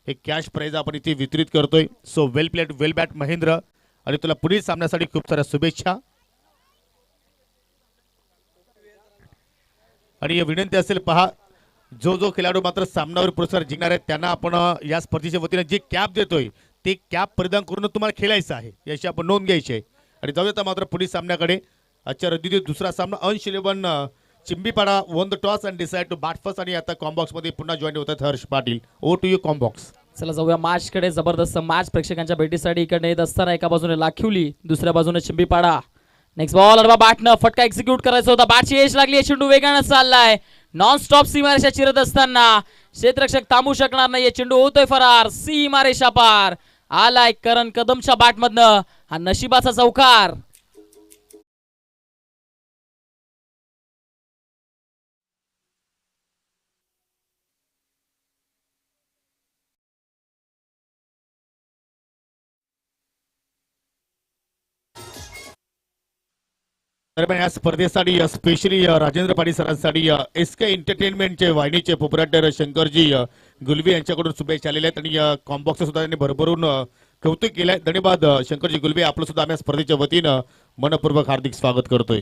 हे cash price आपण इथे वितरित करतोय. सो वेल प्लेड, वेल बॅट महेंद्र, आणि तुला पुढील सामन्यासाठी खूप साऱ्या शुभेच्छा. आणि विनंती असेल, पहा, जो जो खेळाडू मात्र सामनावर पुरस्कार जिंकणार आहेत त्यांना आपण या स्पर्धेच्या वतीने जी कॅप देतोय ते कॅप परिधान करून तुम्हाला खेळायचं आहे, याची आपण नोंद घ्यायची आहे. आणि जाऊया मात्र पुढील सामन्याकडे. आजच्या रद्दीतील दुसरा सामना Ansh 11 Chimbipada won the toss and decide to bat first. आणि आता कॉम्बॉक्स मध्ये पुन्हा जॉईन होतात Harsh Patil. Oh to you combox. चला जाऊया मॅच कडे. जबरदस्त मॅच प्रेक्षकांच्या भेटीसाठी इकडे येत असताना एका बाजूने लाखिवली, दुसऱ्या बाजूने चिंबीपाडा. नेक्स्ट बॉल अडवा बॅटनं फटका एक्झिक्यूट करायचा होता. बॅटची एज लागली, चेंडू वेगानं चाललाय. नॉन स्टॉप सीमारेषा चिरत असताना क्षेत्ररक्षक थांबू शकणार नाहीये. चेंडू होतोय फरार, सीमारेषा पार. आलाय करण कदमच्या बॅट मधनं हा नशिबाचा चौकार. दरम्यान या स्पर्धेसाठी स्पेशली राजेंद्र पाटील सरांसाठी एसके एंटरटेनमेंटचे वाहिनीचे पोपराटर शंकरजी गुलवी यांच्याकडून शुभेच्छा आलेल्या आहेत. आणि कॉम्बॉक्स सुद्धा त्यांनी भरभरून कौतुक केलंय. धन्यवाद शंकरजी गुलवी, आपलं सुद्धा आम्ही स्पर्धेच्या वतीनं मनपूर्वक हार्दिक स्वागत करतोय.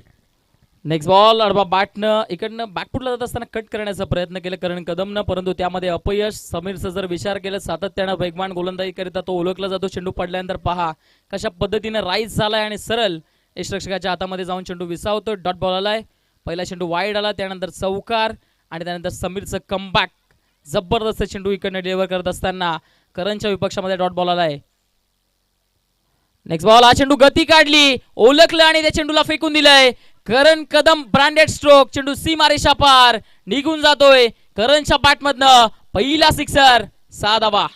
नेक्स्ट बॉल अडवा बॅटनं इकडनं बॅकफुटला जात असताना कट करण्याचा प्रयत्न केला करण कदमनं, परंतु त्यामध्ये अपयश. समीरचा जर विचार केला, सातत्यानं वेगवान गोलंदाजी करिता तो ओळखला जातो. चेंडू पडल्यानंतर पहा कशा पद्धतीने राईज झालाय आणि सरळ यष्टरक्षकाच्या हातामध्ये जाऊन चेंडू विसावतो. डॉट बॉल आलाय, पहिला चेंडू वाईड आला, त्यानंतर चौकार आणि त्यानंतर समीरचं कमबॅक. जबरदस्त चेंडू इकडनं डिलिव्हर करत असताना करणच्या विपक्षामध्ये डॉट बॉल आलाय. नेक्स्ट बॉल, हा चेंडू गती काढली, ओळखलं आणि त्या चेंडूला फेकून दिलंय. करण कदम ब्रँडेड स्ट्रोक, चेंडू सीमारेषा पार निघून जातोय. करणच्या बॅटमधनं पहिला सिक्सर, 6 धावा.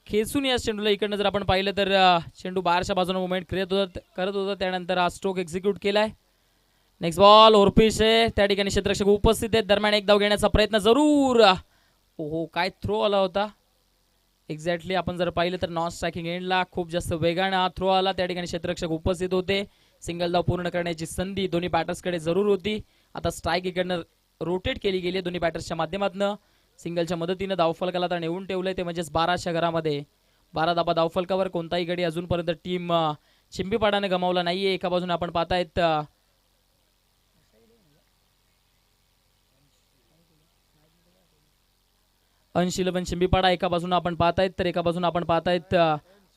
खेचून या चेंडूला इकडनं जर आपण पाहिलं तर चेंडू बाहेरच्या बाजूने मुवमेंट करत होता, त्यानंतर हा स्ट्रोक एक्झिक्यूट केलाय. नेक्स्ट बॉल ओरपिश आहे, त्या ठिकाणी क्षेत्ररक्षक उपस्थित आहेत. दरम्यान एक धाव घेण्याचा प्रयत्न जरूर. ओहो, काय थ्रो आला होता. एक्झॅक्टली आपण जर पाहिलं तर नॉन स्ट्रायकिंग एंडला खूप जास्त वेगाने हा थ्रो आला. त्या ठिकाणी क्षेत्ररक्षक उपस्थित होते. सिंगल धाव पूर्ण करण्याची संधी दोन्ही बॅटर्सकडे जरूर होती. आता स्ट्राईक इकडनं रोटेट केली गेली दोन्ही बॅटर्सच्या माध्यमातून. सिंगलच्या मदतीने धावफलकाला तर नेऊन ठेवलंय, ते म्हणजेच 12च्या घरामध्ये 12 धाबा धावफलकावर. कोणताही गडी अजूनपर्यंत टीम चिंबीपाडाने गमावला नाहीये. एका बाजूने आपण पाहतायत अंश 11 चिंबीपाडा एका बाजूने आपण पाहतायत, तर एका बाजूने आपण पाहतायत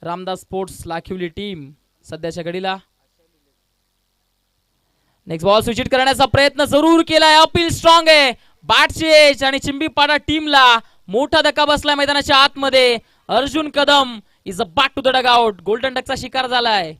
रामदास स्पोर्ट्स लाखिवली टीम सध्याच्या घडीला. नेक्स्ट बॉल स्विच करण्याचा प्रयत्न जरूर केलाय. अपील स्ट्रॉंग आहे, बॅटची एज आणि चिंबीपाडा टीमला मोठा धक्का बसलाय मैदानाच्या आतमध्ये. Arjun Kadam is a back to the dugout. Golden डकचा शिकार झालाय.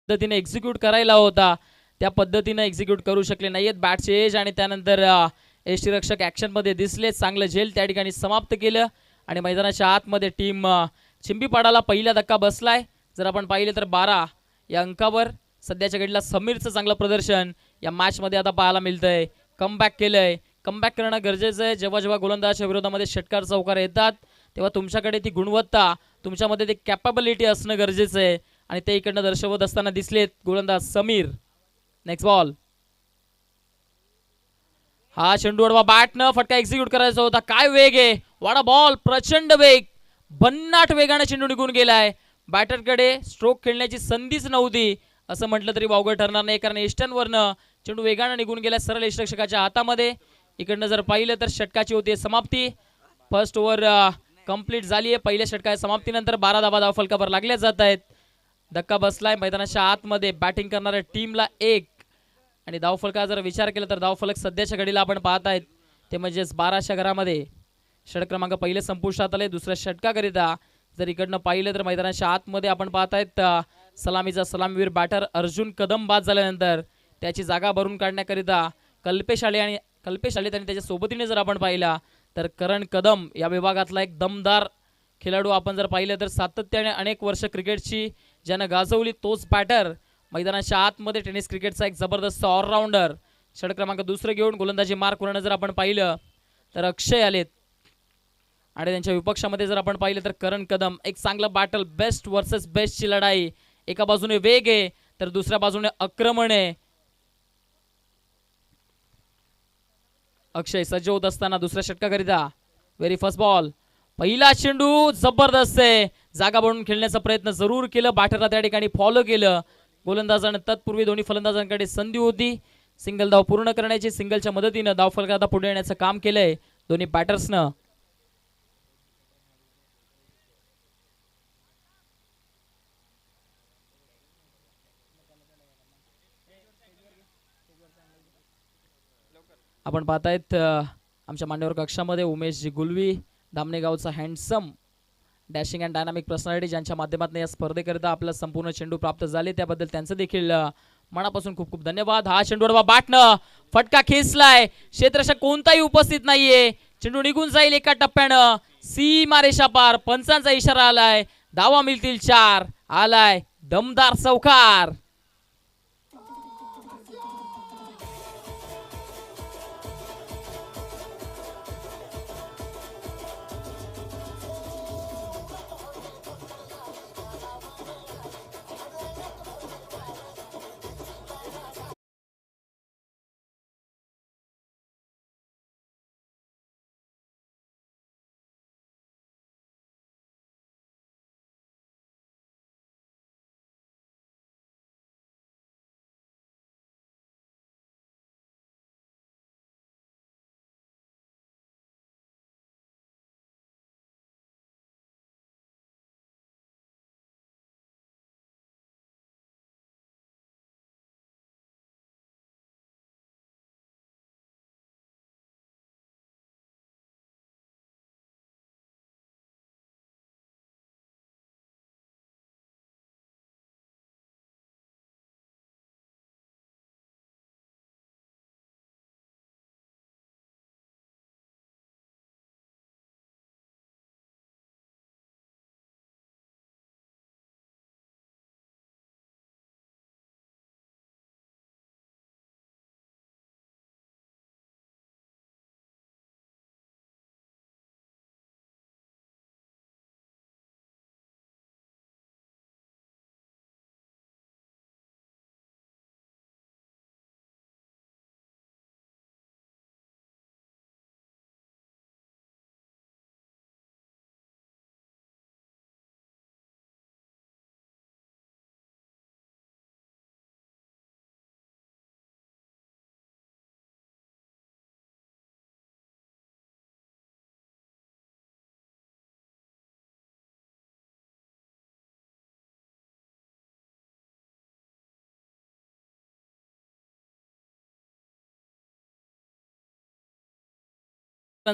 पद्धतीने एक्झिक्यूट करायला होता त्या पद्धतीने एक्झिक्यूट करू शकले नाहीयेत. बॅटचे एज आणि त्यानंतर यष्टीरक्षक ऍक्शन मध्ये दिसले. चांगलं झेल त्या ठिकाणी समाप्त केलं आणि मैदानाच्या आतमध्ये टीम चिंबीपाडाला पहिला धक्का बसलाय. जर आपण पाहिलं तर 12 या अंकावर सध्याच्या घडीला समीरचं चांगलं प्रदर्शन या मॅच मध्ये आता पाहायला मिळतंय. कमबॅक केलंय, कमबॅक करणं गरजेचं आहे. जेव्हा जेव्हा गोलंदाजाच्या विरोधामध्ये षटकार चौकार येतात तेव्हा तुमच्याकडे ती गुणवत्ता, तुमच्यामध्ये ती कॅपेबिलिटी असणं गरजेचं आहे आणि ते इकडनं दर्शवत असताना दिसलेत गोलंदाज समीर. नेक्स्ट बॉल, हा चेंडू अडवा बॅटनं फटका एक्झिक्यूट करायचा होता. काय वेग आहे, वाडा बॉल, प्रचंड वेग, भन्नाट वेगाने चेंडू निघून गेलाय. बॅटरकडे स्ट्रोक खेळण्याची संधीच नव्हती असं म्हटलं तरी वावगं ठरणार नाही, कारण ईस्टर्नवरनं चेंडू वेगाने निघून गेलाय सरळ यष्टीरक्षकाच्या हातामध्ये. इकडनं जर पाहिलं तर षटकाची होती समाप्ती. फर्स्ट ओव्हर कंप्लीट झाली आहे. पहिल्या षटकाच्या समाप्तीनंतर 12 धाबा धावफलकावर लागल्या जात आहेत. धक्का बसलाय मैदानाच्या आतमध्ये बॅटिंग करणाऱ्या टीमला 1 आणि धावफलका जर विचार केला तर धावफलक सध्याच्या घडीला आपण पाहत आहेत ते म्हणजेच 12च्या घरामध्ये षटक क्रमांक पहिले संपुष्टात आले. दुसऱ्या षटकाकरिता जर इकडनं पाहिलं तर मैदानाच्या आतमध्ये आपण पाहतायत सलामीचा सलामीवीर बॅटर अर्जुन कदम बाद झाल्यानंतर त्याची जागा भरून काढण्याकरिता कल्पेश आले आणि त्याच्या सोबतीने जर आपण पाहिला तर करण कदम या विभागातला एक दमदार खेळाडू आपण जर पाहिलं तर सातत्याने अनेक वर्ष क्रिकेटची ज्यानं गाजवली तोच बॅटर मैदानाच्या आतमध्ये टेनिस क्रिकेटचा एक जबरदस्त ऑलराऊंडर षटक क्रमांक दुसरं घेऊन गोलंदाजी मार्क करणं जर आपण पाहिलं तर अक्षय आलेत आणि त्यांच्या विपक्षामध्ये जर आपण पाहिलं तर करण कदम एक चांगलं बॅटल बेस्ट वर्सेस बेस्टची लढाई एका बाजूने वेग आहे तर दुसऱ्या बाजूने आक्रमण आहे अक्षय सज्ज होत असताना दुसऱ्या षटकाकरिता व्हेरी फर्स्ट बॉल पहिला चेंडू जबरदस्त आहे जागा बनवून खेळण्याचा प्रयत्न जरूर केलं बॅटरला त्या ठिकाणी फॉलो केलं गोलंदाजाने तत्पूर्वी दोन्ही फलंदाजांकडे संधी होती सिंगल धाव पूर्ण करण्याची सिंगलच्या मदतीनं धावफलकात पुढे येण्याचं काम केलंय दोन्ही बॅटर्सनं आपण पाहतायत आमच्या मान्यवर कक्षामध्ये उमेशजी गुलवी धामणेगावचा handsome dashing and dynamic personality ज्यांच्या माध्यमातून या स्पर्धेकरिता आपला संपूर्ण चेंडू प्राप्त झाले त्याबद्दल त्यांचं देखील मनापासून खूप खूप धन्यवाद हा चेंडूवर बॅटनं फटका खेचलाय क्षेत्ररक्षक कोणताही उपस्थित नाहीये चेंडू निघून जाईल एका टप्प्यानं सीमारेषा पार पंचांचा इशारा आलाय धावा मिळतील 4 आलाय दमदार चौकार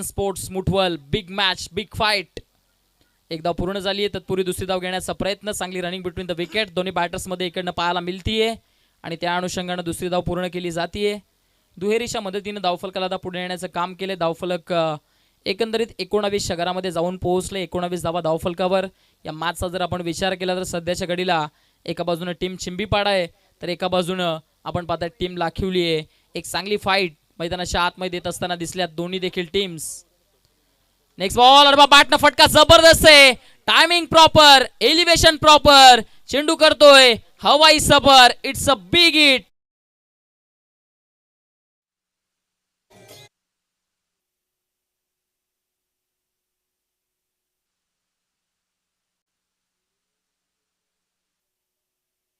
स्पोर्ट्स मुठवल बिग मॅच बिग फाईट एक धाव पूर्ण झाली आहे तत्पूर्वी दुसरी धाव घेण्याचा प्रयत्न चांगली रनिंग बिटवीन द विकेट दोन्ही बॅटर्स मध्ये इकडनं पाहायला मिळतीये आणि त्या अनुषंगाने दुसरी धाव पूर्ण केली जाते दुहेरीच्या मदतीने धावफलकाला पुढे येण्याचं काम केले धावफलक एकंदरीत 19 शहरामध्ये जाऊन पोहोचले 19 धावा धावफलकावर या मॅचचा जर आपण विचार केला तर सध्याच्या घडीला एका बाजूने टीम चिंबीपाडा आहे तर एका बाजूने आपण पाहता टीम लाखिवली आहे एक चांगली फाईट मैदानाच्या आतमध्ये देत असताना दिसल्यात दोन्ही देखील टीम्स नेक्स्ट बॉल अडबा बॅटनं फटका जबरदस्त आहे टायमिंग प्रॉपर एलिव्हेशन प्रॉपर चेंडू करतोय हवाई सफर इट्स अ बिग हिट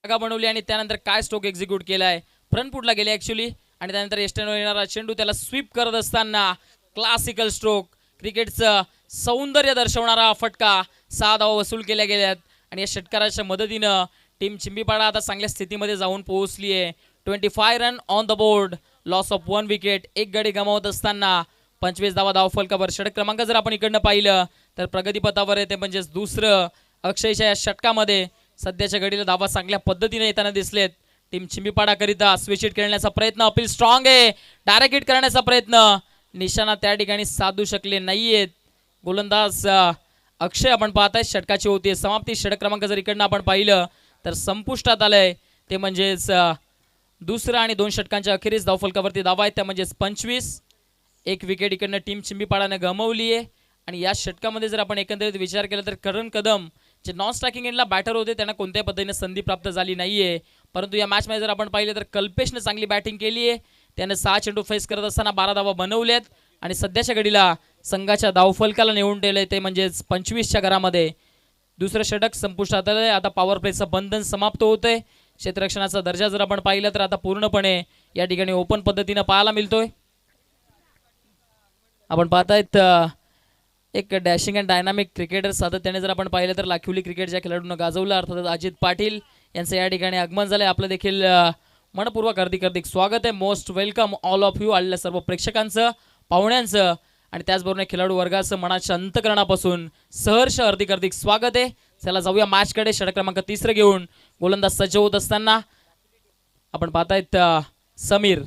जागा बनवली आणि त्यानंतर काय स्ट्रोक एक्झिक्यूट केलाय फ्रंट फुटला गेले ऍक्च्युअली आणि त्यानंतर एस्टर्नवर येणारा चेंडू त्याला स्वीप करत असताना क्लासिकल स्ट्रोक क्रिकेटचं सौंदर्य दर्शवणारा फटका 6 धावा वसूल केल्या गेल्यात आणि या षटकाराच्या मदतीनं टीम चिंबीपाडा आता चांगल्या स्थितीमध्ये जाऊन पोहोचली आहे 25 run on the board loss of 1 wicket एक गडी गमावत असताना 25 धावा धावफलकावर. षटक क्रमांक जर आपण इकडनं पाहिलं तर प्रगतीपथावर आहे, ते म्हणजेच दुसरं. अक्षयच्या या षटकामध्ये सध्याच्या घडीला धावा चांगल्या पद्धतीने येताना दिसलेत. टीम चिंबीपाडा करिता स्विच हिट खेळण्याचा प्रयत्न, अपील स्ट्रॉंग आहे, डायरेक्ट हिट करण्याचा प्रयत्न, निशाणा त्या ठिकाणी साधू शकले नाहीयेत गोलंदाज अक्षय. आपण पाहताय षटकाची होती समाप्ती. षटक क्रमांक जर इकडनं आपण पाहिलं तर संपुष्टात आलंय, ते म्हणजेच दुसरं आणि 2 षटकांच्या अखेरीस धावफलकावरती धावा आहेत त्या म्हणजेच 25. एक विकेट इकडनं टीम चिंबीपाडानं गमावली आहे. आणि या षटकामध्ये जर आपण एकंदरीत विचार केला तर करण कदम जे नॉन स्ट्रायकिंग एंडला बॅटर होते त्यांना कोणत्याही पद्धतीने संधी प्राप्त झाली नाहीये. परंतु या मॅचमध्ये जर आपण पाहिलं तर कल्पेशने चांगली बॅटिंग केली आहे. त्याने 6 चेंडू फेस करत असताना 12 धावा बनवल्यात आणि सध्याच्या घडीला संघाच्या धावफलकाला नेऊन ठेवलंय, ते म्हणजेच 25च्या घरामध्ये. दुसरं षटक संपुष्टात आलंय. आता पॉवर प्लेचं बंधन समाप्त होतंय. क्षेत्ररक्षणाचा दर्जा जर आपण पाहिलं तर आता पूर्णपणे या ठिकाणी ओपन पद्धतीनं पाहायला मिळतोय. आपण पाहतायत एक डॅशिंग अँड डायनामिक क्रिकेटर सातत्याने जर आपण पाहिलं तर लाखिवली क्रिकेटच्या खेळाडूंना गाजवलं. अर्थातच अजित पाटील यांचं या ठिकाणी आगमन झालंय. आपलं देखील मनपूर्वक हार्दिक स्वागत आहे. Most welcome all of you. आलेल्या सर्व प्रेक्षकांचं, पाहुण्यांचं आणि त्याचबरोबर खेळाडू वर्गाचं मनाच्या अंतकरणापासून सहर्ष हार्दिक स्वागत आहे. चला जाऊया मॅचकडे. षटक क्रमांक 3 घेऊन गोलंदाज सज्ज होत असताना आपण पाहतायत समीर.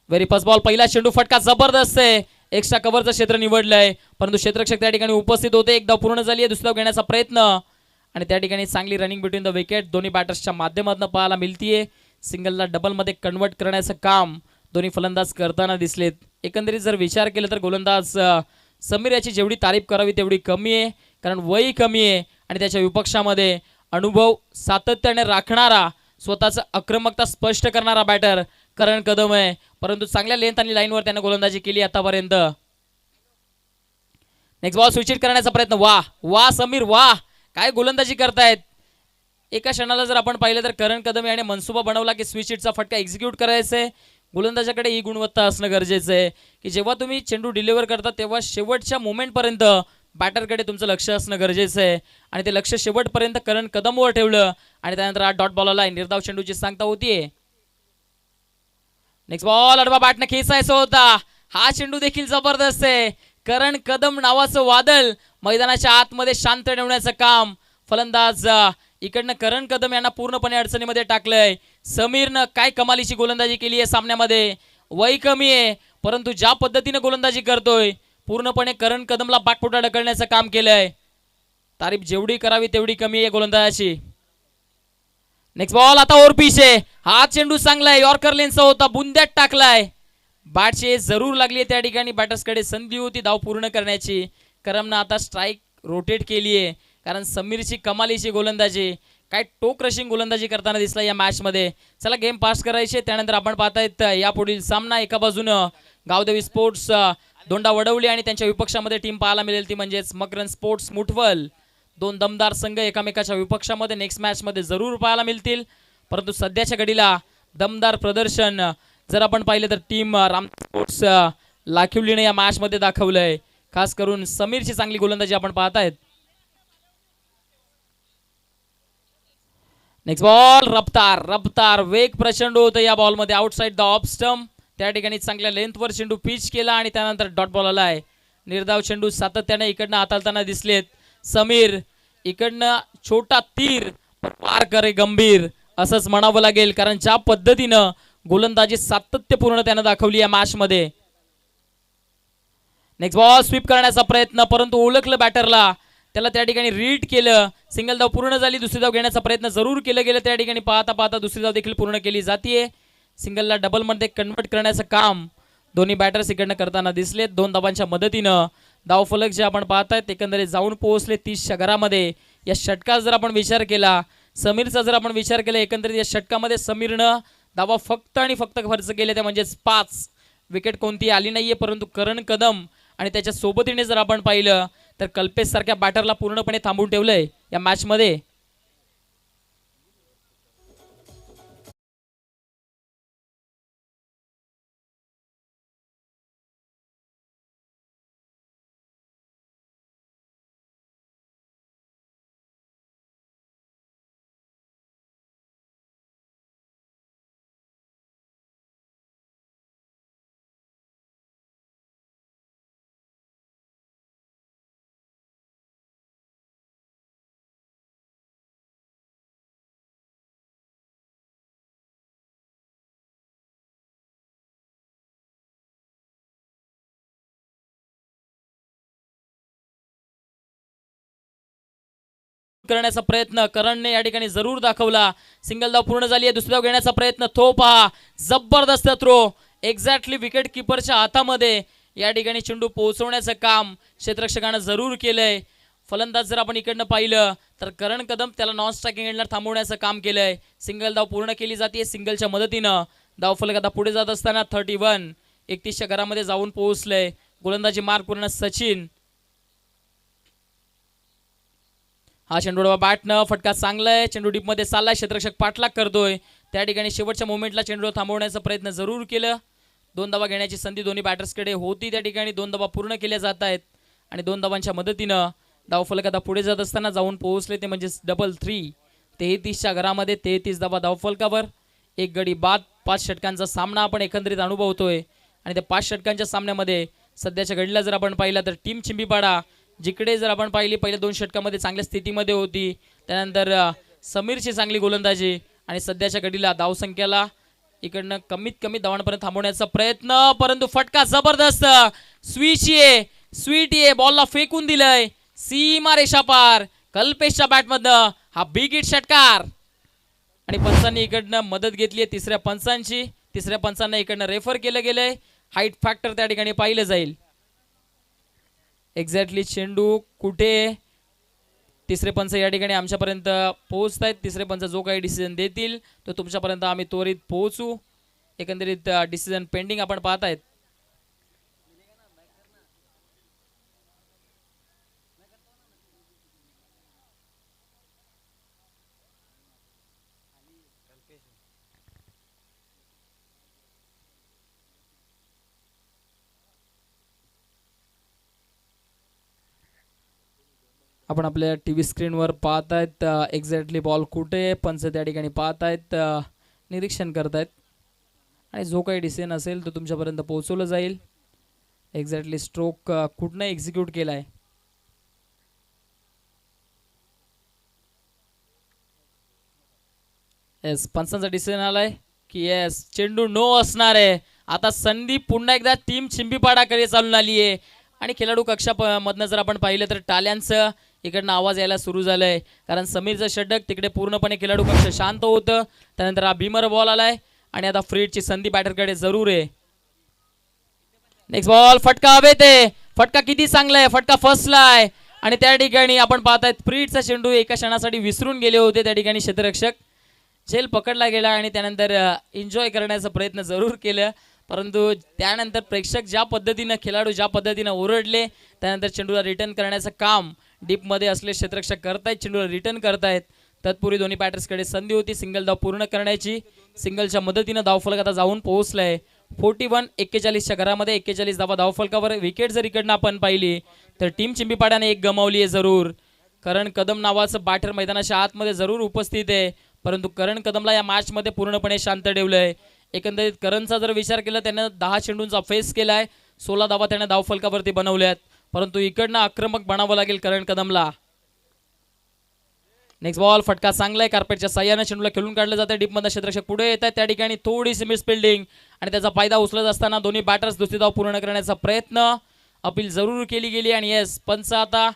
व्हेरी फर्स्ट बॉल, पहिला चेंडू फटका जबरदस्त आहे. एक्स्ट्रा कव्हरचं क्षेत्र निवडलंय, परंतु क्षेत्ररक्षक त्या ठिकाणी उपस्थित होते. एक धाव पूर्ण झाली आहे, दुसरा घेण्याचा प्रयत्न आणि त्या ठिकाणी चांगली रनिंग बिटवीन द विकेट दोन्ही बॅटर्सच्या माध्यमातून पाहायला मिळतीये. सिंगलला डबलमध्ये कन्वर्ट करण्याचं काम दोन्ही फलंदाज करताना दिसलेत. एकंदरीत जर विचार केला तर गोलंदाज समीर याची जेवढी तारीफ करावी तेवढी कमी आहे, कारण वय कमी आहे आणि त्याच्या विपक्षामध्ये अनुभव सातत्याने राखणारा, स्वतःचं आक्रमकता स्पष्ट करणारा बॅटर करण कदम आहे. परंतु चांगल्या लेंथ आणि लाईनवर त्याने गोलंदाजी केली आतापर्यंत. नेक्स्ट बॉल स्विच हिट करण्याचा प्रयत्न. वा समीर वा, काय गोलंदाजी करतायत. एका क्षणाला जर आपण पाहिलं तर करण कदम याने मनसुबा बनवला की स्विच हिटचा फटका एक्झिक्यूट करायचा आहे. गोलंदाजाकडे ही गुणवत्ता असणं गरजेचं आहे की जेव्हा तुम्ही चेंडू डिलिव्हर करता तेव्हा शेवटच्या मोमेंटपर्यंत बॅटरकडे तुमचं लक्ष असणं गरजेचं आहे आणि ते लक्ष शेवटपर्यंत करण कदमवर ठेवलं आणि त्यानंतर हा डॉट बॉल आला. निर्धाव चेंडूची सांगता होतीये. नेक्स्ट बॉल अडवा बॅटने खेचायचा होता. हा चेंडू देखील जबरदस्त आहे. करण कदम नावाचं वादळ मैदानाच्या आतमध्ये शांत ठेवण्याचं काम फलंदाज इकडनं करण कदम यांना पूर्णपणे अडचणीमध्ये टाकलंय. समीरनं काय कमालीची गोलंदाजी केली आहे सामन्यामध्ये. वय कमी आहे परंतु ज्या पद्धतीने गोलंदाजी करतोय पूर्णपणे करण कदमला बाटपोटा ढकलण्याचं काम केलंय. तारीफ जेवढी करावी तेवढी कमी आहे गोलंदाजाची. नेक्स्ट बॉल आता ओरपिश आहे. हा चेंडू चांगला आहे, यॉर्कर लेनचा होता, बुंद्यात टाकलाय. बॅटची जरूर लागली त्या ठिकाणी. बॅटर्सकडे संधी होती धाव पूर्ण करण्याची. करमनं आता स्ट्राईक रोटेट केली आहे कारण समीरची कमालीची गोलंदाजी, काय टोक रशिंग गोलंदाजी करताना दिसला या मॅचमध्ये. चला गेम पास करायचे. त्यानंतर आपण पाहतायत यापुढील सामना. एका बाजूनं गावदेवी स्पोर्ट्स दोंडा वडवली आणि त्यांच्या विपक्षामध्ये टीम पाहायला मिळेल ती म्हणजेच मकरन स्पोर्ट्स मुठवल. दोन दमदार संघ एकामेकाच्या विपक्षामध्ये नेक्स्ट मॅचमध्ये जरूर पाहायला मिळतील. परंतु सध्याच्या घडीला दमदार प्रदर्शन जर आपण पाहिलं तर टीम राम स्पोर्ट्स लाखिवलीने या मॅचमध्ये दाखवलंय. खास करून समीरची चांगली गोलंदाजी आपण पाहतायत. नेक्स्ट बॉल रफ्तार वेग प्रचंड होतं या बॉलमध्ये. आउटसाइड द ऑफ स्टंप त्या ठिकाणी चांगल्या लेंथवर चेंडू पिच केला आणि त्यानंतर डॉट बॉल आलाय. निर्धाव चेंडू सातत्याने इकडनं हाताळताना दिसलेत. समीर इकडनं छोटा तीर पार करे गंभीर असंच म्हणावं लागेल कारण ज्या पद्धतीनं गोलंदाजी सातत्यपूर्ण त्यानं दाखवली या मॅच मध्ये. नेक्स्ट बॉल स्वीप करण्याचा प्रयत्न परंतु ओळखलं बॅटरला, त्याला त्या ठिकाणी रीड केलं. सिंगल धाव पूर्ण झाली. दुसरी धाव घेण्याचा प्रयत्न जरूर केलं गेलं त्या ठिकाणी. पाहता दुसरी धाव देखील पूर्ण केली जातीये. सिंगलला डबल मध्ये कन्वर्ट करण्याचं काम दोन्ही बॅटर्स इकडनं करताना दिसलेत. 2 धावांच्या मदतीनं धावफलक जे आपण पाहतायत एकंदरीत जाऊन पोहोचले 30च्या घरामध्ये. या षटकाचा जर आपण विचार केला, समीरचा जर आपण विचार केला, एकंदरीत या षटकामध्ये समीरनं धावा फक्त आणि फक्त खर्च केले त्या म्हणजेच 5. विकेट कोणती आली नाहीये. परंतु करण कदम आणि त्याच्या सोबतीने जर आपण पाहिलं तर कल्पेश सारख्या बॅटरला पूर्णपणे थांबून ठेवलंय या मॅच मध्ये. करण्याचा प्रयत्न करणने या ठिकाणी जरूर दाखवला. सिंगल धाव पूर्ण झाली आहे. दुसरी धाव घेण्याचा प्रयत्न तो पहा, जबरदस्त थ्रो एक्झॅक्टली विकेट किपरच्या हातामध्ये या ठिकाणी चेंडू पोहोचवण्याचं काम क्षेत्ररक्षकानं जरूर केलंय. फलंदाज जर आपण इकडनं पाहिलं तर करण कदम त्याला नॉन स्ट्रायकिंग एंडला थांबवण्याचं काम केलंय. सिंगल धाव पूर्ण केली जाते सिंगलच्या मदतीनं. धावफलक आता पुढे जात असताना 31 31च्या घरामध्ये जाऊन पोहोचलंय. गोलंदाजी मार्क पूर्ण सचिन. हा चेंडू बॅटनं फटका चांगलाय. चेंडू डीप मध्ये चाललाय. क्षेत्ररक्षक पाठलाग करतोय. त्या ठिकाणी शेवटच्या मोमेंटला चेंडू थांबवण्याचा प्रयत्न जरूर केलं. 2 धावा घेण्याची संधी दोन्ही बॅटर्सकडे होती. त्या ठिकाणी 2 धावा पूर्ण केल्या जात आहेत आणि 2 धावांच्या मदतीनं धावफलक आता पुढे जात असताना जाऊन पोहोचले ते म्हणजे डबल 3. 33च्या घरामध्ये 33 धावा धावफलकावर. एक गडी बाद. 5 षटकांचा सामना आपण एकंदरीत अनुभवतोय आणि त्या 5 षटकांच्या सामन्यामध्ये सध्याच्या घडीला जर आपण पाहिला तर टीम चिंबीपाडा जिकडे जर आपण पाहिली पहिल्या 2 षटकामध्ये चांगल्या स्थितीमध्ये होती. त्यानंतर समीरची चांगली गोलंदाजी आणि सध्याच्या घडीला धावसंख्येला इकडनं कमीत कमी धावांपर्यंत थांबवण्याचा प्रयत्न, परंतु फटका जबरदस्त. स्वीट ये बॉलला फेकून दिलंय सीमा रेषा पार. कल्पेशच्या बॅटमधनं हा बिग हिट षटकार आणि पंचांनी इकडनं मदत घेतली आहे तिसऱ्या पंचांची. तिसऱ्या पंचांना इकडनं रेफर केलं गेलंय. हाईट फॅक्टर त्या ठिकाणी पाहिलं जाईल. एक्झॅक्टली चेंडू कुठे तिसरे पंच या ठिकाणी आमच्यापर्यंत पोहोचत आहेत. तिसरे पंच जो काही डिसिजन देतील तो तुमच्यापर्यंत आम्ही त्वरित पोहोचू. एकंदरीत डिसिजन पेंडिंग आपण पाहत आहेत. आपण आपल्या टीव्ही स्क्रीनवर पाहत आहेत एक्झॅक्टली बॉल कुठे पंच त्या ठिकाणी पाहत आहेत, निरीक्षण करतायत आणि जो काही डिसिजन असेल तो तुमच्यापर्यंत पोहोचवलं जाईल. एक्झॅक्टली स्ट्रोक कुठनं एक्झिक्यूट केलाय. येस पंचांचा डिसिजन आलाय की येस चेंडू नो असणार आहे. आता संधी पुन्हा एकदा टीम चिंबीपाडाकडे चालून आली आहे आणि खेळाडू कक्षा मधनं जर आपण पाहिलं तर टाल्यांचं इकडनं आवाज यायला सुरू झालाय. कारण समीरचं षटक तिकडे पूर्णपणे खेळाडू कक्ष शांत होतं. त्यानंतर हा भीमर बॉल आलाय आणि आता फ्रीडची संधी बॅटरकडे जरूर आहे. नेक्स्ट बॉल फटका हवेत आहे. फटका किती चांगला आहे. फटका फसलाय आणि त्या ठिकाणी आपण पाहतायत फ्रीडचा चेंडू एका क्षणासाठी विसरून गेले होते. त्या ठिकाणी क्षेत्ररक्षक झेल पकडला गेला आणि त्यानंतर एन्जॉय करण्याचा प्रयत्न जरूर केलं, परंतु त्यानंतर प्रेक्षक ज्या पद्धतीनं खेळाडू ज्या पद्धतीनं ओरडले त्यानंतर चेंडूला रिटर्न करण्याचं काम डीपमध्ये असले क्षेत्ररक्षक करतायत. चेंडूला रिटर्न करतायत. तत्पूर्वी दोन्ही बॅटर्सकडे संधी होती सिंगल धाव पूर्ण करण्याची. सिंगलच्या मदतीनं धावफलक आता जाऊन पोहोचलाय. 41 41च्या घरामध्ये 41 धावा धावफलकावर. विकेट जर इकडनं आपण पाहिली तर टीम चिंबीपाड्याने एक गमावली आहे जरूर. करण कदम नावाचं बॅटर मैदानाच्या आतमध्ये जरूर उपस्थित आहे, परंतु करण कदमला या मॅचमध्ये पूर्णपणे शांत ठेवलंय. एकंदरीत करणचा जर विचार केला त्यानं 10 चेंडूंचा फेस केलाय. 16 धावा त्याने धावफलकावरती बनवल्यात, परंतु इकडनं आक्रमक बनावं लागेल करण कदमला. नेक्स्ट बॉल फटका चांगला आहे. कार्पेटच्या साह्याने चेंडूला खेळून काढलं जातं. डीपमध्ये क्षेत्ररक्षक पुढे येत आहेत. त्या ठिकाणी थोडीशी मिस फिल्डिंग आणि त्याचा फायदा उचलत असताना दोन्ही बॅटर्स दुसरी धाव पूर्ण करण्याचा प्रयत्न. अपील जरूर केली गेली आणि येस पंच आता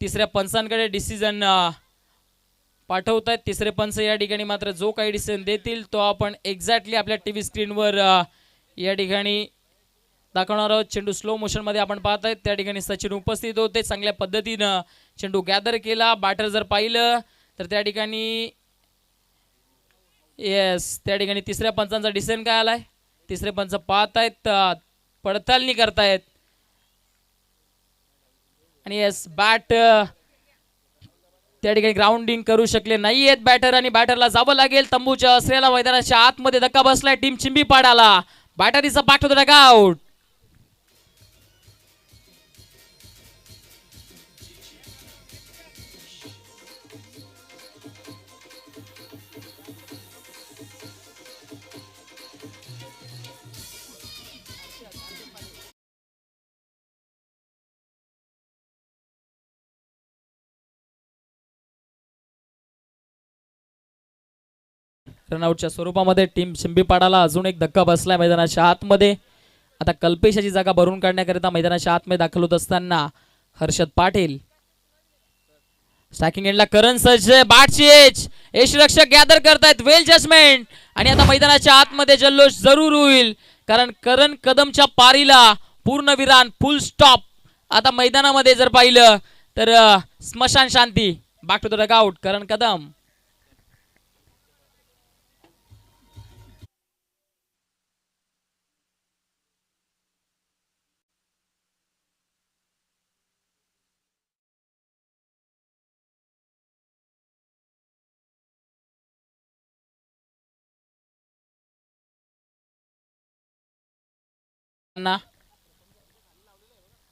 तिसऱ्या पंचांकडे डिसिजन पाठवत आहेत. तिसरे पंच या ठिकाणी मात्र जो काही डिसिजन देतील तो आपण एक्झॅक्टली आपल्या टीव्ही स्क्रीनवर या ठिकाणी दाखवणार आहोत. चेंडू स्लो मोशन मध्ये आपण पाहत आहेत. त्या ठिकाणी सचिन उपस्थित होते. चांगल्या पद्धतीनं चेंडू गॅदर केला. बॅटर जर पाहिलं तर त्या ठिकाणी येस त्या ठिकाणी तिसऱ्या पंचांचा डिसिजन काय आलाय. तिसरे पंच पाहत आहेत, पडताळणी करतायत आणि येस बॅट त्या ठिकाणी ग्राउंडिंग करू शकले नाहीयेत बॅटर आणि बॅटरला जावं लागेल. तंबूच्या असलेल्या मैदानाच्या आतमध्ये धक्का बसलाय टीम चिंबीपाडाला. बॅटरीचा पाठ होतो डगआउट. रनआउटच्या स्वरूपामध्ये टीम चिंबीपाडाला अजून एक धक्का बसलाय मैदानाच्या आतमध्ये. आता कल्पेशाची जागा भरून काढण्याकरिता मैदानाच्या आतमध्ये दाखल होत असताना हर्षद पाटील स्ट्रायकिंग एंडला करण सज्ज, बाटची एज, यशरक्षक गॅदर करतायत, वेल जजमेंट. आणि आता मैदानाच्या आतमध्ये जल्लोष जरूर होईल, कारण करण कदमच्या पारीला पूर्णविराम, फुल स्टॉप. आता मैदानामध्ये जर पाहिलं तर स्मशान शांती. बॅक टू द डगआउट, करण कदम.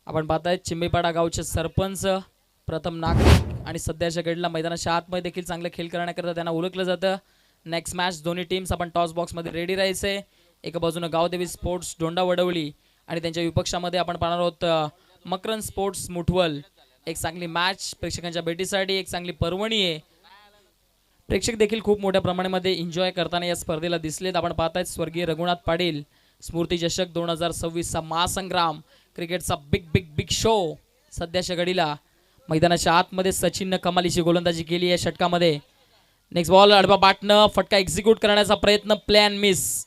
आपण पाहताय चिंबीपाडा गावचे सरपंच, प्रथम नागरिक आणि सध्याच्या घडीला मैदानाच्या आतमध्ये देखील चांगले खेळ करण्याकरता त्यांना ओळखलं जातं. नेक्स्ट मॅच दोन्ही टीम्स आपण टॉस बॉक्समध्ये रेडी राहायचे. एका बाजूने गावदेवी स्पोर्ट्स डोंडा वडवली आणि त्यांच्या विपक्षामध्ये आपण पाहणार आहोत मकरन स्पोर्ट्स मुठवल. एक चांगली मॅच प्रेक्षकांच्या भेटीसाठी, एक चांगली पर्वणी आहे. प्रेक्षक देखील खूप मोठ्या प्रमाणामध्ये एन्जॉय करताना या स्पर्धेला दिसलेत. आपण पाहतायत स्वर्गीय रघुनाथ पाटील स्मृती चषक 2026चा महासंग्राम, क्रिकेटचा बिग बिग बिग शो. सध्याच्या घडीला मैदानाच्या आतमध्ये सचिननं कमालीची गोलंदाजी केली आहे षटकामध्ये. नेक्स्ट बॉल अडबा बॅटनं फटका एक्झिक्यूट करण्याचा प्रयत्न, प्लॅन मिस.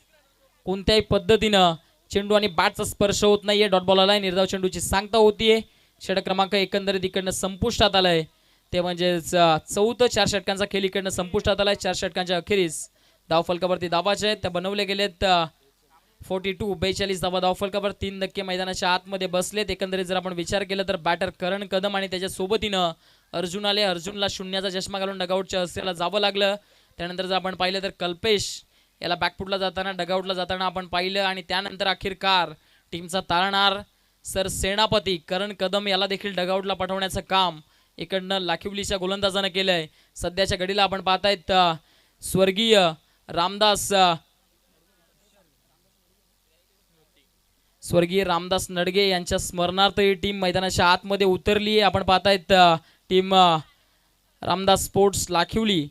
कोणत्याही पद्धतीनं चेंडू आणि बॅटचा स्पर्श होत नाहीये. डॉट बॉल आलाय, निर्धाव चेंडूची सांगता होतीये. षटक क्रमांक एकंदरीत इकडनं संपुष्टात आलाय, ते म्हणजे चौथं 4 षटकांचा खेळ इकडनं संपुष्टात आलाय. 4 षटकांच्या अखेरीस धाव फलकावरती धावाचे आहेत, त्या बनवले गेलेत 42 धावा धाव फलकावर. 3 धक्के मैदानाच्या आतमध्ये बसलेत. एकंदरीत जर आपण विचार केला तर बॅटर करण कदम आणि त्याच्या सोबतीनं अर्जुन आले. अर्जुनला शून्याचा चष्मा घालून डगआउटच्या हस्तेला जावं लागलं. त्यानंतर जर आपण पाहिलं तर कल्पेश याला बॅकफुटला जाताना, डगआउटला जाताना आपण पाहिलं. आणि त्यानंतर अखेरकार टीमचा तारणार सर सेनापती करण कदम याला देखील डगआउटला पाठवण्याचं काम इकडनं लाखिवलीच्या गोलंदाजानं केलंय. सध्याच्या घडीला आपण पाहतायत स्वर्गीय रामदास नडगे यांच्या स्मरणार्थ ही टीम मैदानाच्या आतमध्ये उतरली आहे. आपण पाहतायत टीम रामदास स्पोर्ट्स लाखिवली.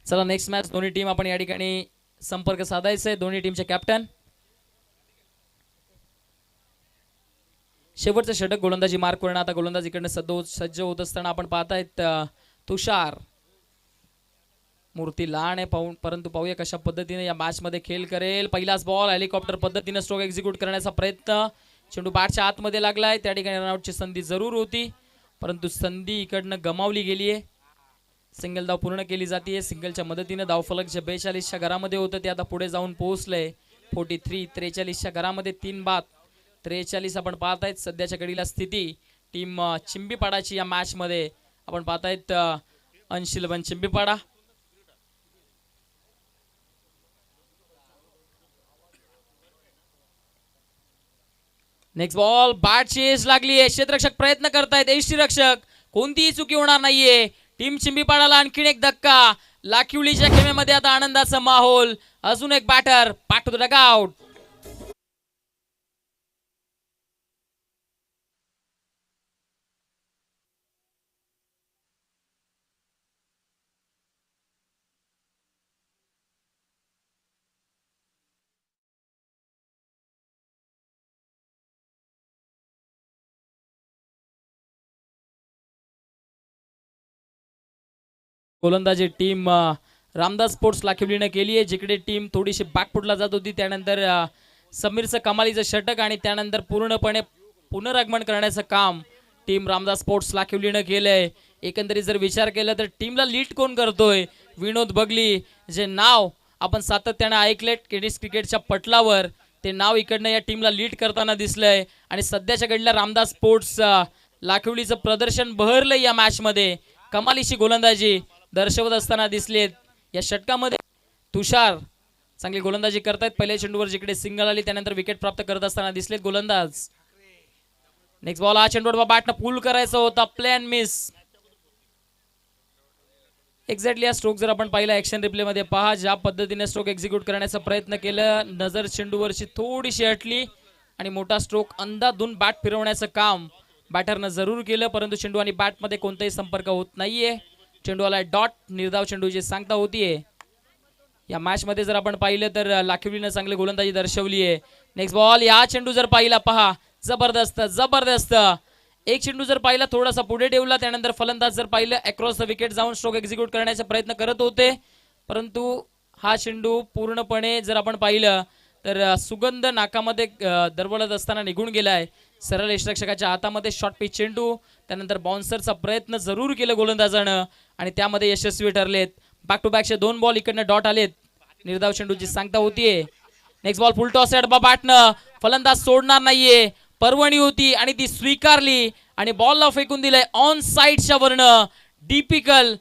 चला नेक्स्ट मॅच दोन्ही टीम आपण या ठिकाणी संपर्क साधायचा आहे. दोन्ही टीमचे कॅप्टन. शेवटचं षटक गोलंदाजी मार्क करणं. आता गोलंदाज इकडनं सज्ज होत असताना आपण पाहतायत तुषार. मूर्ती लहान आहे परंतु पाहूया कशा पद्धतीने या मॅच मध्ये खेळ करेल. पहिलाच बॉल हेलिकॉप्टर पद्धतीने स्ट्रोक एक्झिक्यूट करण्याचा प्रयत्न. चेंडू बॅटच्या आतमध्ये लागलाय. त्या ठिकाणी रनआउटची संधी जरूर होती, परंतु संधी इकडनं गमावली गेली आहे. सिंगल धाव पूर्ण केली जाते. सिंगलच्या मदतीने धावफलक जे 42च्या घरामध्ये होतं ते आता पुढे जाऊन पोहोचलंय 43. 43च्या घरामध्ये 3 बाद 43 आपण पाहतायत. सध्याच्या घडीला स्थिती टीम चिंबीपाडाची या मॅच मध्ये आपण पाहतायत अंशिलबन चिंबीपाडा. नेक्स्ट बॉल बॅटची एज लागली आहे. क्षेत्ररक्षक प्रयत्न करतायत. यष्टीरक्षक, कोणतीही चुकी होणार नाहीये. टीम चिंबीपाडाला आणखीन एक धक्का. लाखिवलीच्या खेमेमध्ये आता आनंदाचा माहोल. अजून एक batter, back to the dugout. गोलंदाजी टीम रामदास स्पोर्ट्स लाखिवलीने केली आहे. जिकडे टीम थोडीशी बॅकफुटला जात होती, त्यानंतर समीरचं कमालीचं षटक आणि त्यानंतर पूर्णपणे पुनरागमन करण्याचं काम टीम रामदास स्पोर्ट्स लाखिवलीने केलंय. एकंदरीत जर विचार केला तर टीमला लीड कोण करतोय? विनोद बगली, जे नाव आपण सातत्याने ऐकले टेनिस क्रिकेटच्या पटलावर, ते नाव इकडनं या टीमला लीड करताना दिसलंय. आणि सध्याच्या घडीला रामदास स्पोर्ट्स लाखिवलीचं प्रदर्शन बहरलंय या मॅच मध्ये. कमालीची गोलंदाजी दर्शवत असताना दिसलेत. या षटकामध्ये तुषार चांगली गोलंदाजी करतायत. पहिल्या चेंडूवर जिकडे सिंगल आली त्यानंतर विकेट प्राप्त करत असताना दिसलेत गोलंदाज. नेक्स्ट बॉल हा चेंडूवर बॅटनं पुल करायचा होता, प्लॅन मिस. एक्झॅक्टली हा स्ट्रोक जर आपण पाहिला ऍक्शन रिप्ले मध्ये पहा, ज्या पद्धतीने स्ट्रोक एक्झिक्यूट करण्याचा प्रयत्न केला, नजर चेंडूवरची थोडीशी हटली आणि मोठा स्ट्रोक अंदाधून बॅट फिरवण्याचं काम बॅटरनं जरूर केलं, परंतु चेंडू आणि बॅट मध्ये कोणताही संपर्क होत नाहीये. चेंडूला डॉट, निर्धाव चेंडूची सांगता होतीये. या मॅच मध्ये जर आपण पाहिलं तर लाखिवलीनं चांगली गोलंदाजी दर्शवली आहे. नेक्स्ट बॉल, या चेंडू जर पाहिला पहा, जबरदस्त जबरदस्त एक चेंडू जर पाहिला थोडासा पुढे ठेवला, त्यानंतर फलंदाज जर पाहिलं अक्रॉस द विकेट जाऊन स्ट्रोक एक्झिक्यूट करण्याचा प्रयत्न करत होते, परंतु हा चेंडू पूर्णपणे जर आपण पाहिलं तर सुगंध नाकामध्ये दरवळत असताना निघून गेलाय. सरळ यष्टिरक्षकाच्या हातामध्ये शॉर्ट पिच चेंडू, त्यानंतर बाउन्सरचा प्रयत्न जरूर केलं गोलंदाजानं आणि त्यामध्ये यशस्वी ठरलेत. बॅक टू बॅकचे 2 बॉल इकडनं डॉट आलेत. निर्धाव चेंडूची सांगता होतीये. Next ball full toss at बॅटनं, फलंदाज सोडणार नाहीये. पर्वणी होती आणि ती स्वीकारली आणि बॉलला फेकून दिलंय ऑन साइडच्या वर्ण. डिपिकल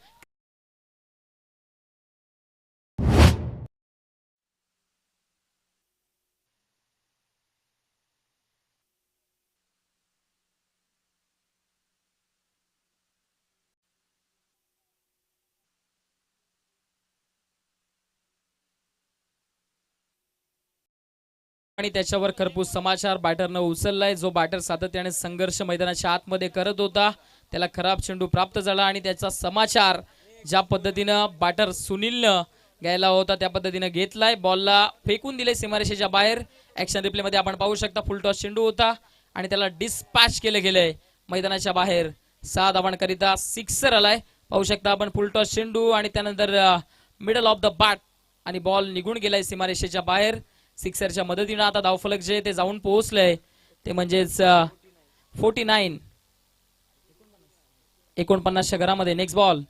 आणि त्याच्यावर खरपूस समाचार बॅटरनं उचललाय. जो बॅटर सातत्याने संघर्ष मैदानाच्या आतमध्ये करत होता त्याला खराब चेंडू प्राप्त झाला आणि त्याचा समाचार ज्या पद्धतीनं बॅटर सुनीलनं घ्यायला होता त्या पद्धतीनं घेतलाय. बॉलला फेकून दिले सीमारेषेच्या बाहेर. ऍक्शन रिप्ले मध्ये आपण पाहू शकता फुल टॉस चेंडू होता आणि त्याला डिस्पॅच केलं गेलंय मैदानाच्या बाहेर. 6 धावांकरिता सिक्सर आलाय. पाहू शकता आपण फुल टॉस चेंडू आणि त्यानंतर मिडल ऑफ द बॅट आणि बॉल निघून गेलाय सीमारेषेच्या बाहेर. सिक्सरच्या मदतीनं आता धावफलक जे ते जाऊन पोहोचलंय ते म्हणजेच 49 घरामध्ये. Next ball.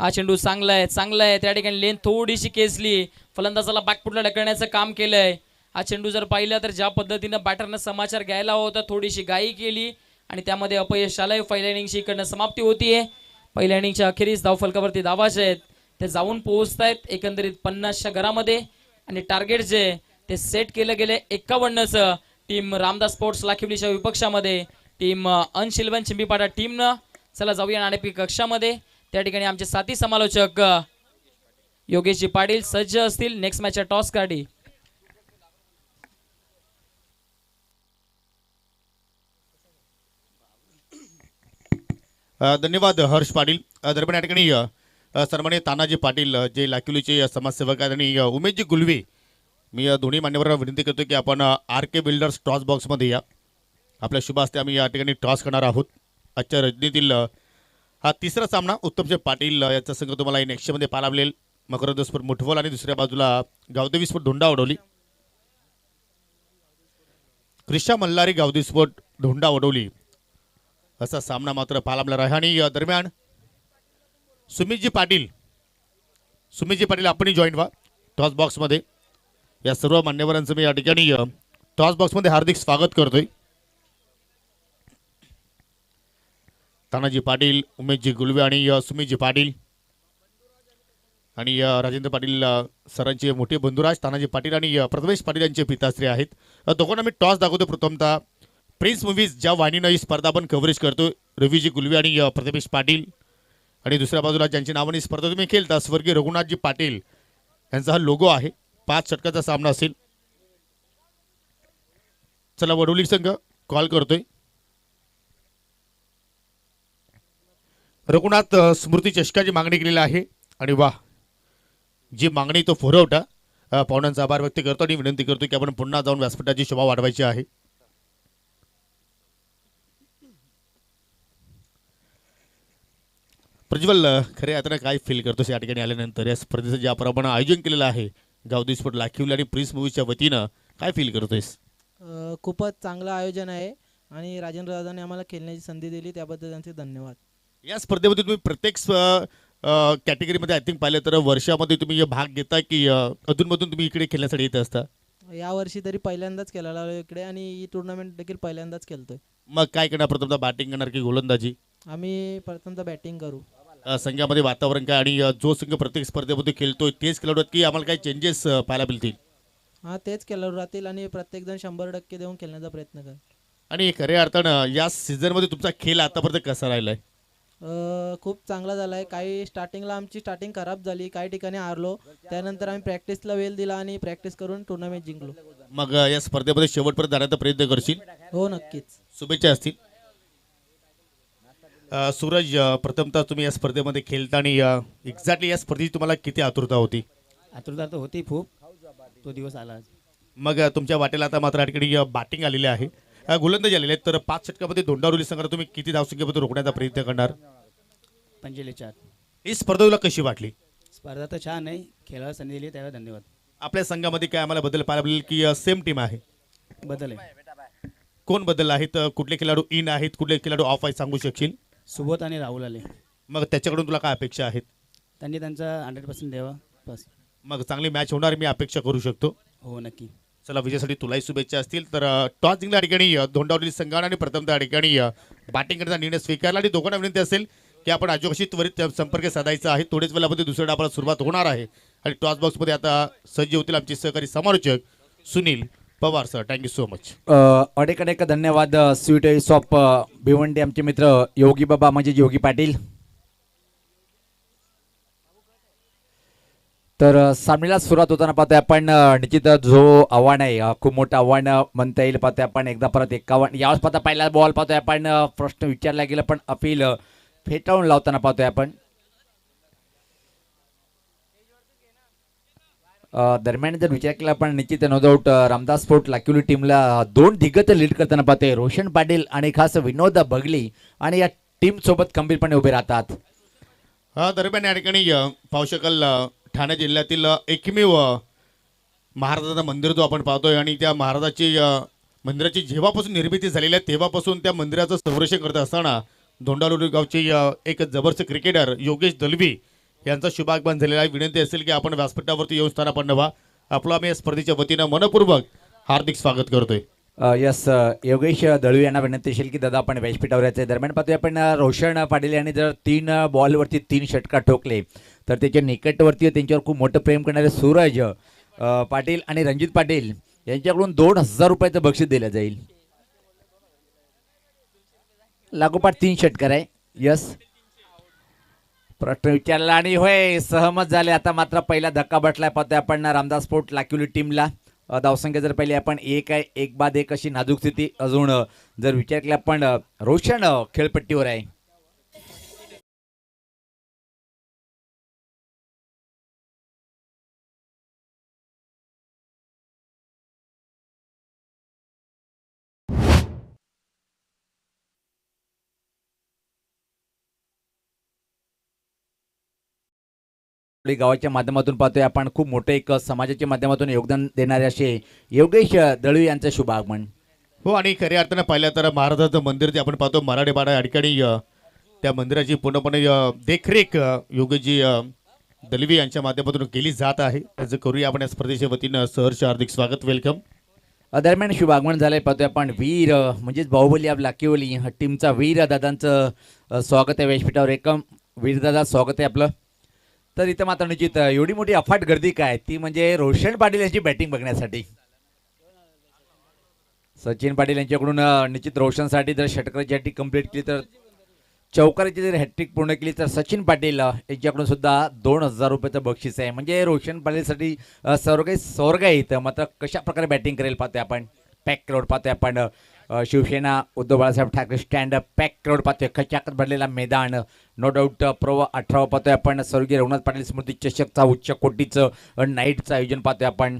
हा चेंडू चांगलाय त्या ठिकाणी लेन थोडीशी केसली. फलंदाजाला बॅकफुटला ढकलण्याचं काम केलंय. हा चेंडू जर पाहिलं तर ज्या पद्धतीनं बॅटरनं समाचार घ्यायला होता थोडीशी घाई केली आणि त्यामध्ये अपयश आलंय. पहिल्या इनिंगची इकडनं समाप्ती होतीये. पहिल्या इनिंगच्या अखेरीस धावफलकावरती धावाचे आहेत ते जाऊन पोहोचतायत एकंदरीत 50च्या घरामध्ये आणि टार्गेट जे ते सेट केलं गेले 51चं. Team Ramdas sports लाखिवलीच्या विपक्षामध्ये team अनशिलवन Chimbipada टीमनं. चला जाऊया नाणेफेक कक्षामध्ये. त्या ठिकाणी आमचे साथी समालोचक योगेशजी पाटील सज्ज असतील नेक्स्ट मॅचच्या टॉस साठी. धन्यवाद हर्ष पाटील. दरम्यान या ठिकाणी सन्माननीय तानाजी पाटील जे लाकिवलीचे समाजसेवक आहेत आणि उमेशजी गुलवे, मी दोन्ही मान्यवरांना विनंती करतो की आपण RK बिल्डर्स टॉस बॉक्समध्ये या. आपल्या शुभ हस्ते आम्ही या ठिकाणी टॉस करणार आहोत. आजच्या रजनीतील हा तिसरा सामना. उत्तमचे पाटील याचा संघ तुम्हाला नेक्स्टमध्ये पाहायला मिळेल. मकरंद स्पोर्ट मुठवल आणि दुसऱ्या बाजूला गावदेवी स्पोर्ट धोंडा वडवली. क्रिशा मल्हारी गावदेवी स्पोर्ट धोंडा वडवली असा सामना मात्र पाहायला मिळणार आहे. आणि दरम्यान सुमितजी पाटील आपणही जॉईन व्हा टॉस बॉक्समध्ये. या सर्व मान्यवरांचं मी या ठिकाणी टॉस बॉक्समध्ये हार्दिक स्वागत करतोय. तानाजी पाटील, उमेशजी गुलवे आणि सुमितजी पाटील आणि राजेंद्र पाटील सरांचे मोठे बंधुराज तानाजी पाटील आणि प्रथमेश पाटील यांचे पिताश्री आहेत. दोघांना मी टॉस दाखवतो. प्रथमतः प्रिन्स मूव्हीज ज्या वाहिनीनं ही स्पर्धा आपण कव्हरेज करतो, रवीजी गुलवे आणि प्रथमेश पाटील. आणि दुसऱ्या बाजूला ज्यांच्या नावाने स्पर्धा तुम्ही खेळता स्वर्गीय रघुनाथजी पाटील यांचा हा लोगो आहे. 5 षटकाचा सामना असेल. चला वडोली संघ कॉल करतोय. रघुनाथ स्मृती चषकाची मागणी केलेली आहे आणि वा जी मागणी तो पुरवठा. पाहुण्यांचा आभार व्यक्त करतो आणि विनंती करतो की आपण पुन्हा जाऊन व्यासपीठाची शोभा वाढवायची आहे. प्रज्वल, खरे आता काय फील करतोस या ठिकाणी आल्यानंतर या स्पर्धेचं जे आपण आयोजन केलेलं आहे गावदेवी स्पोर्ट लाखिवली आणि प्रिन्स मूव्हीजच्या वतीनं, काय फील करतोयस? खूपच चांगलं आयोजन आहे आणि राजेंद्र दादाने आम्हाला खेळण्याची संधी दिली त्याबद्दल त्यांचे धन्यवाद. या स्पर्धेमध्ये तुम्ही प्रत्येक कॅटेगरीमध्ये आय थिंक पाहिलं तर वर्षामध्ये तुम्ही भाग घेता की अधूनमधून तुम्ही इकडे खेळण्यासाठी येत असता? यावर्षी तरी पहिल्यांदाच खेळायला आलो इकडे आणि ही टुर्नामेंट देखील पहिल्यांदाच खेळतोय. मग काय करणार, प्रथमतः बॅटिंग करणार की गोलंदाजी? आम्ही प्रथमतः बॅटिंग करू. संघामध्ये वातावरण काय आणि जो संघ प्रत्येक स्पर्धेमध्ये खेळतोय तेच खेळाडू आहेत की आम्हाला काही चेंजेस पाहायला मिळतील? हां, तेच खेळाडू राहतील आणि प्रत्येकजण 100% देऊन खेळण्याचा प्रयत्न कर. आणि खऱ्या अर्थानं या सीझनमध्ये तुमचा खेळ आतापर्यंत कसा राहिलाय? खूप चांगला झाला आहे. काही स्टार्टिंगला आमची स्टार्टिंग खराब झाली, काही ठिकाणी हारलो, त्यानंतर आम्ही प्रॅक्टिसला वेळ दिला आणि प्रॅक्टिस करून टुर्नामेंट जिंकलो. मग या स्पर्धेमध्ये शेवटपर्यंत जाण्याचा प्रयत्न करशील? हो, नक्कीच. शुभेच्छा असतील. सूरज, प्रथमतः तुम्ही या स्पर्धेमध्ये खेळता आणि एक्झॅक्टली या स्पर्धेची तुम्हाला किती आतुरता होती? आतुरता तर होती खूप, तो दिवस आला. मग तुमच्या वाटेला आता मात्र या ठिकाणी बॅटिंग आलेली आहे. गोलंदाजी आलेले आहेत, तर 5 षटकामध्ये धोंडावली संघाला तुम्ही किती धावसंख्येमध्ये रोखण्याचा प्रयत्न करणार? 45. ही स्पर्धा तुला कशी वाटली? स्पर्धा तर छान आहे, खेळायला संधी दिली त्याला धन्यवाद. आपल्या संघामध्ये काय आम्हाला बदल पाहायला मिळेल की सेम टीम आहे? बदल आहे. कोण बदल आहेत? कुठले खेळाडू इन आहेत, कुठले खेळाडू ऑफ आहेत, सांगू शकशील? सुबोध आणि राहुल आले. मग त्याच्याकडून तुला काय अपेक्षा आहेत? त्यांनी त्यांचा 100% द्यावा बस. मग चांगली मॅच होणार मी अपेक्षा करू शकतो. हो नक्की. चला, विजयासाठी तुलाही शुभेच्छा असतील. तर टॉस जिंकल्या ठिकाणी धोंडावली संघाने आणि प्रथमतः या ठिकाणी बॅटिंग करण्याचा निर्णय स्वीकारला आणि दोघांना विनंती असेल की आपण आजोबाशी त्वरित संपर्क साधायचा आहे. थोडेच वेळामध्ये दुसऱ्या डावाला सुरुवात होणार आहे आणि टॉस बॉक्समध्ये आता सज्ज होतील आमचे सहकारी समालोचक Sunil Pawar sir. Thank you so much. अनेक धन्यवाद. स्वीट ऑफ भिवंडी आमचे मित्र योगी बाबा म्हणजे योगी पाटील. तर सामन्याला सुरुवात होताना पाहतोय आपण निश्चित जो आव्हान आहे खूप मोठं आव्हान म्हणता येईल. पाहतोय आपण एकदा परत 51 यावेळेस पाहता पहिला बॉल पाहतोय आपण प्रश्न विचारला गेला पण अपील फेटाळून लावताना पाहतोय आपण. दरम्यान जर विचार केला आपण निश्चित नो डाऊट रामदास स्पोर्ट लाकिवली टीमला 2 दिग्गज लीड करताना पाहतोय. रोशन पाटील आणि खास विनोद बगली आणि या टीम सोबत खंबीरपणे उभे राहतात. दरम्यान या ठिकाणी पाहू शकाल ठाणे जिल्ह्यातील एकमेव महाराजाचं मंदिर जो आपण पाहतोय आणि त्या महाराजाची मंदिराची जेव्हापासून निर्मिती झालेली आहे तेव्हापासून त्या मंदिराचं संरक्षण करत असताना धोंडालोली गावचे एक जबरदस्त क्रिकेटर योगेश दलवी यांचा शुभागमन झालेला आहे. विनंती असेल की आपण व्यासपीठावरती येऊन स्थान आपण नवा आपलं आम्ही या स्पर्धेच्या वतीनं मनपूर्वक हार्दिक स्वागत करतोय. यस योगेश दळवी यांना विनंती असेल की दादा आपण व्यासपीठावर यायचं. दरम्यान पाहतोय आपण रोशन पाटील यांनी जर 3 बॉलवरती 3 षटका ठोकले तर त्याच्या निकटवरती त्यांच्यावर खूप मोठं प्रेम करणारे सूरज पाटील आणि रणजित पाटील यांच्याकडून 2000 रुपयाचं बक्षीस दिलं जाईल. लागोपाठ 3 षटकार आहे. यस प्रश्न विचारला आणि होय सहमत झाले. आता मात्र पहिला धक्का बसलाय पाहतोय आपण रामदास स्पोर्ट लाकिवली टीमला. धावसंख्या जर पहिले आपण 1 आहे 1 बाद 1 अशी नाजूक स्थिती. अजून जर विचार केला आपण रोशन खेळपट्टीवर आहे. गावाच्या माध्यमातून पाहतोय आपण खूप मोठे एक समाजाच्या माध्यमातून योगदान देणारे असे योगेश दळवी यांचं शुभागमन. हो, आणि खऱ्या अर्थानं पाहिलं तर महाराजाचं मंदिर ते आपण पाहतो मराठेपाडा या ठिकाणी त्या मंदिराची पूर्णपणे देखरेख योगेशजी दलवी यांच्या माध्यमातून केली जात आहे. त्याचं करूया आपण या स्पर्धेच्या वतीनं सहर्ष हार्दिक स्वागत. वेलकम. दरम्यान शुभागमन झालंय पाहतोय आपण वीर म्हणजेच बाहुबली ऑफ लाकिवली टीमचा वीर दादांचं स्वागत आहे व्यासपीठावर. एकम वीर दादा स्वागत आहे आपलं. तर इथं मात्र निश्चित एवढी मोठी अफाट गर्दी काय ती म्हणजे रोशन पाटील यांची बॅटिंग बघण्यासाठी. सचिन पाटील यांच्याकडून निश्चित रोशनसाठी जर षटकाची हॅट्रिक कंप्लीट केली तर चौकाराची जर हॅट्रिक पूर्ण केली तर सचिन पाटील यांच्याकडून सुद्धा 2000 रुपयाचं बक्षीस आहे. म्हणजे रोशन पाटीलसाठी स्वर्ग आहे इथं. मात्र कशा प्रकारे बॅटिंग करेल पाहतोय आपण. पॅक क्राऊड पाहतोय आपण. Shiv Sena Uddhav Balasaheb Thackeray stand pack crowd पाहतोय. खचाखच भरलेला मैदान. नो डाऊट प्रो 18 पाहतोय आपण. स्वर्गीय रघुनाथ पाटील स्मृती चषकचा उच्च कोटीचं नाईटचं आयोजन पाहतोय आपण.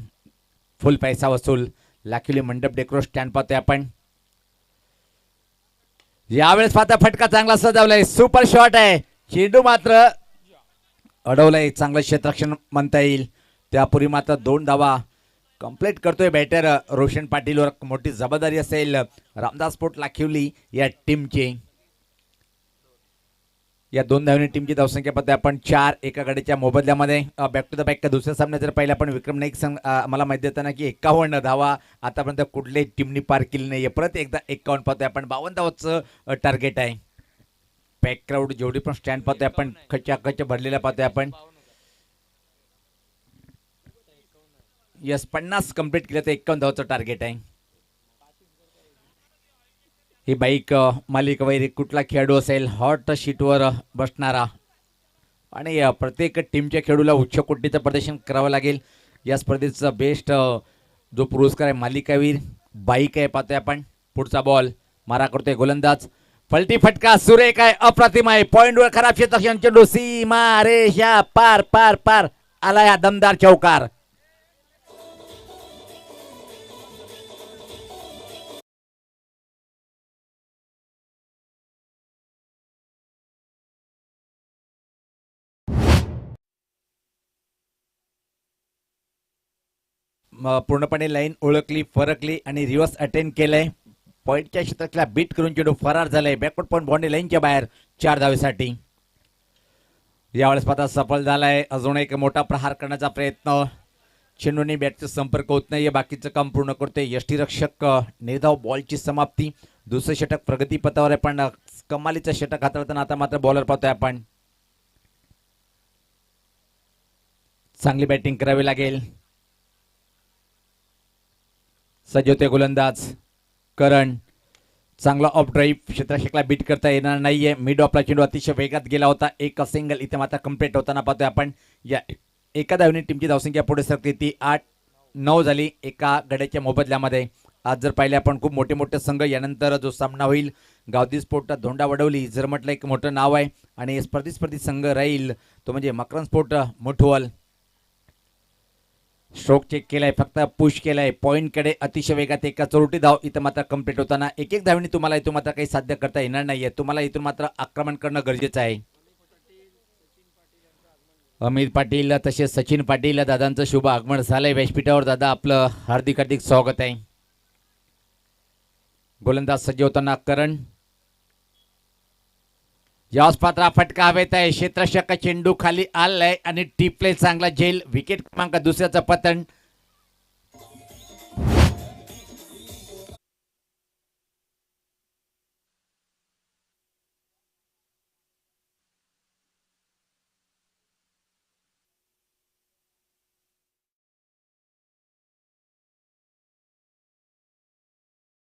फुल पैसा वसूल लाकिवली मंडप डेकोर स्टँड पाहतोय आपण. यावेळेस पाहता फटका चांगला सजवलाय. सुपर शॉट आहे. चेंडू मात्र अडवलाय. चांगलं क्षेत्ररक्षण म्हणता येईल. त्यापूर्वी मात्र 2 धावा कंप्लीट करतोय बॅटर रोशन पाटीलवर. मोठी जबाबदारी असेल रामदास स्पोर्ट लाखिवली या टीमची. या 2 धावने टीमची धावसंख्या पाहतोय आपण 4 एका गडीच्या मोबदल्यामध्ये. बॅक टू द बॅक दुसऱ्या सामन्यात जर पाहिलं आपण विक्रम नाईक संघ मला माहिती देताना की 51 धावा आतापर्यंत कुठल्याही टीमनी पार केली नाही. परत एकदा 51 पाहतोय आपण. 52 धावाचं टार्गेट आहे. पॅक क्राऊड जेवढी पण स्टँड पाहतोय आपण खचाखच भरलेला पाहतोय आपण. यस 50 कंप्लीट केलं तर 51 धावाचं टार्गेट आहे. ही बाईक मालिक वैरी कुठला खेळाडू असेल हॉट शीटवर बसणारा आणि प्रत्येक टीमच्या खेळाडूला उच्च कोटीचं प्रदर्शन करावं लागेल. या स्पर्धेचा बेस्ट जो पुरस्कार आहे मालिकावीर बाईक आहे पाहतोय आपण. पुढचा बॉल मारा करतोय गोलंदाज. फलटी फटका सुरेख आहे अप्रतिम आहे. पॉइंटवर खराब क्षेत्ररक्षण चेंडू सीमा रेषा पार पार पार आला या दमदार चौकार. पूर्णपणे लाईन ओळखली, फरकली आणि रिव्हर्स अटेंड केलंय. पॉईंटच्या क्षेत्रातला बीट करून चेंडू फरार झालाय. बॅकवर्ड पॉईंट बाउंड्री लाईनच्या बाहेर 4 धावेसाठी. यावेळेस पाहता सफल झालाय. अजून एक मोठा प्रहार करण्याचा प्रयत्न. चेंडूने बॅटचा संपर्क होत नाहीये. बाकीचं काम पूर्ण करते यष्टीरक्षक. निर्धाव बॉलची समाप्ती. दुसरे षटक प्रगतीपथावर आहे, पण कमालीचं षटक हाताळताना आता मात्र बॉलर पाहतोय आपण. चांगली बॅटिंग करावी लागेल. सज्ज होते गोलंदाज करण. चांगला ऑफ ड्राईव्ह. क्षेत्ररक्षकला बीट करता येणार नाहीये. मिड ऑफला चेंडू अतिशय वेगात गेला होता. एक सिंगल इथे मात्र कम्प्लीट होताना पाहतोय आपण. या एका धावने टीमची धावसंख्या पुढे सरकते. ती 8-9 झाली एका गड्याच्या मोबदल्यामध्ये. आज जर पाहिले आपण खूप मोठे मोठे संघ यानंतर जो सामना होईल गावदी स्पोर्ट धोंडा वडवली जर म्हटलं एक मोठं नाव आहे आणि स्पर्धी संघ राहील तो म्हणजे मकरन स्पोर्ट मुठवल. स्ट्रोक चेक केलाय, फक्त पुश केलाय. पॉइंट कडे अतिशय वेगात एका चोरटी धाव इथं मात्र कम्प्लीट होताना एक एक धावणी तुम्हाला इथून मात्र काही साध्य करता येणार नाहीये. तुम्हाला इथून मात्र आक्रमण करणं गरजेचं आहे. अमित पाटील तसेच सचिन पाटील दादांचं शुभ आगमन झालंय व्यासपीठावर. दादा आपलं हार्दिक हार्दिक स्वागत आहे. गोलंदाज सज्ज होताना करण. याच पात्रा फटका हवेत आहे. क्षेत्ररक्षक चेंडू खाली आलाय आणि टिपले चांगला झेल. विकेट क्रमांक दुसऱ्याचं पतन.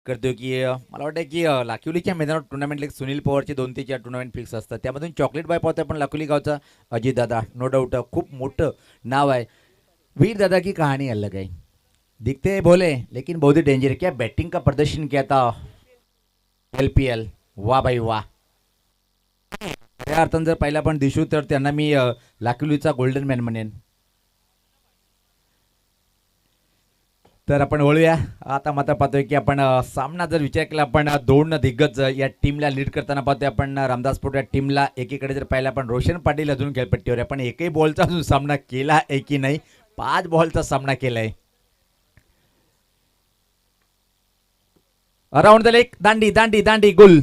करतोय की मला वाटतं की लाखिवलीच्या मैदानावर टुर्नामेंट लीग सुनील पवारचे 2 ते 4 टुर्नामेंट फिक्स असतात. त्यामधून चॉकलेट बाय पावतोय पण लाखोली गावचा अजित दादा. नो डाऊट खूप मोठं नाव आहे. वीर दादा की कहानी अलग है. दिखते हैं भोले लेकिन बहुत ही डेंजर. क्या बैटिंग का प्रदर्शन किया था LPL. वाह भाई वाह. खऱ्या अर्थानं जर पाहिला पण दिसू तर त्यांना मी लाखिवलीचा गोल्डन मॅन म्हणेन. तर आपण वळूया. आता मात्र पाहतोय की आपण सामना जर विचार केला आपण 2 दिग्गज या टीमला लीड करताना पाहतोय आपण. रामदासपूर या टीमला एकीकडे जर पाहिलं आपण रोशन पाटील अजून खेळपट्टीवर आहे, पण एकही बॉलचा अजून सामना केला आहे की नाही. 5 बॉलचा सामना केलाय. Around the leg. दांडी दांडी दांडी गुल.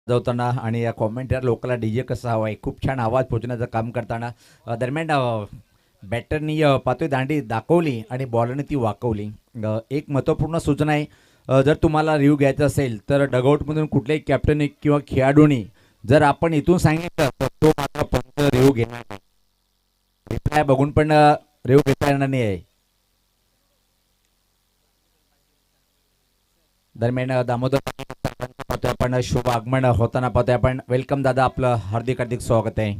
जावताना आणि या कॉमेंटर लोकला डीजे कसा हवाय. खूप छान आवाज पोहोचण्याचं काम करताना दरम्यान बॅटरनी पातळी दांडी दाखवली आणि बॉलरने ती वाकवली. एक महत्त्वपूर्ण सूचना आहे. जर तुम्हाला रिव्ह्यू घ्यायचा असेल तर डगआउटमधून कुठल्याही कॅप्टन किंवा खेळाडूनी जर आपण इथून सांगितलं तर तो मात्र पंच रिव्ह्यू घेणार नाही. रिप्लाय बघून पण रिव्ह्यू घेता येणार नाही आहे. दरम्यान दामोदर पाहतोय आपण शुभ आगमन होताना पाहतोय आपण. वेलकम दादा, आपलं हार्दिक हार्दिक स्वागत आहे.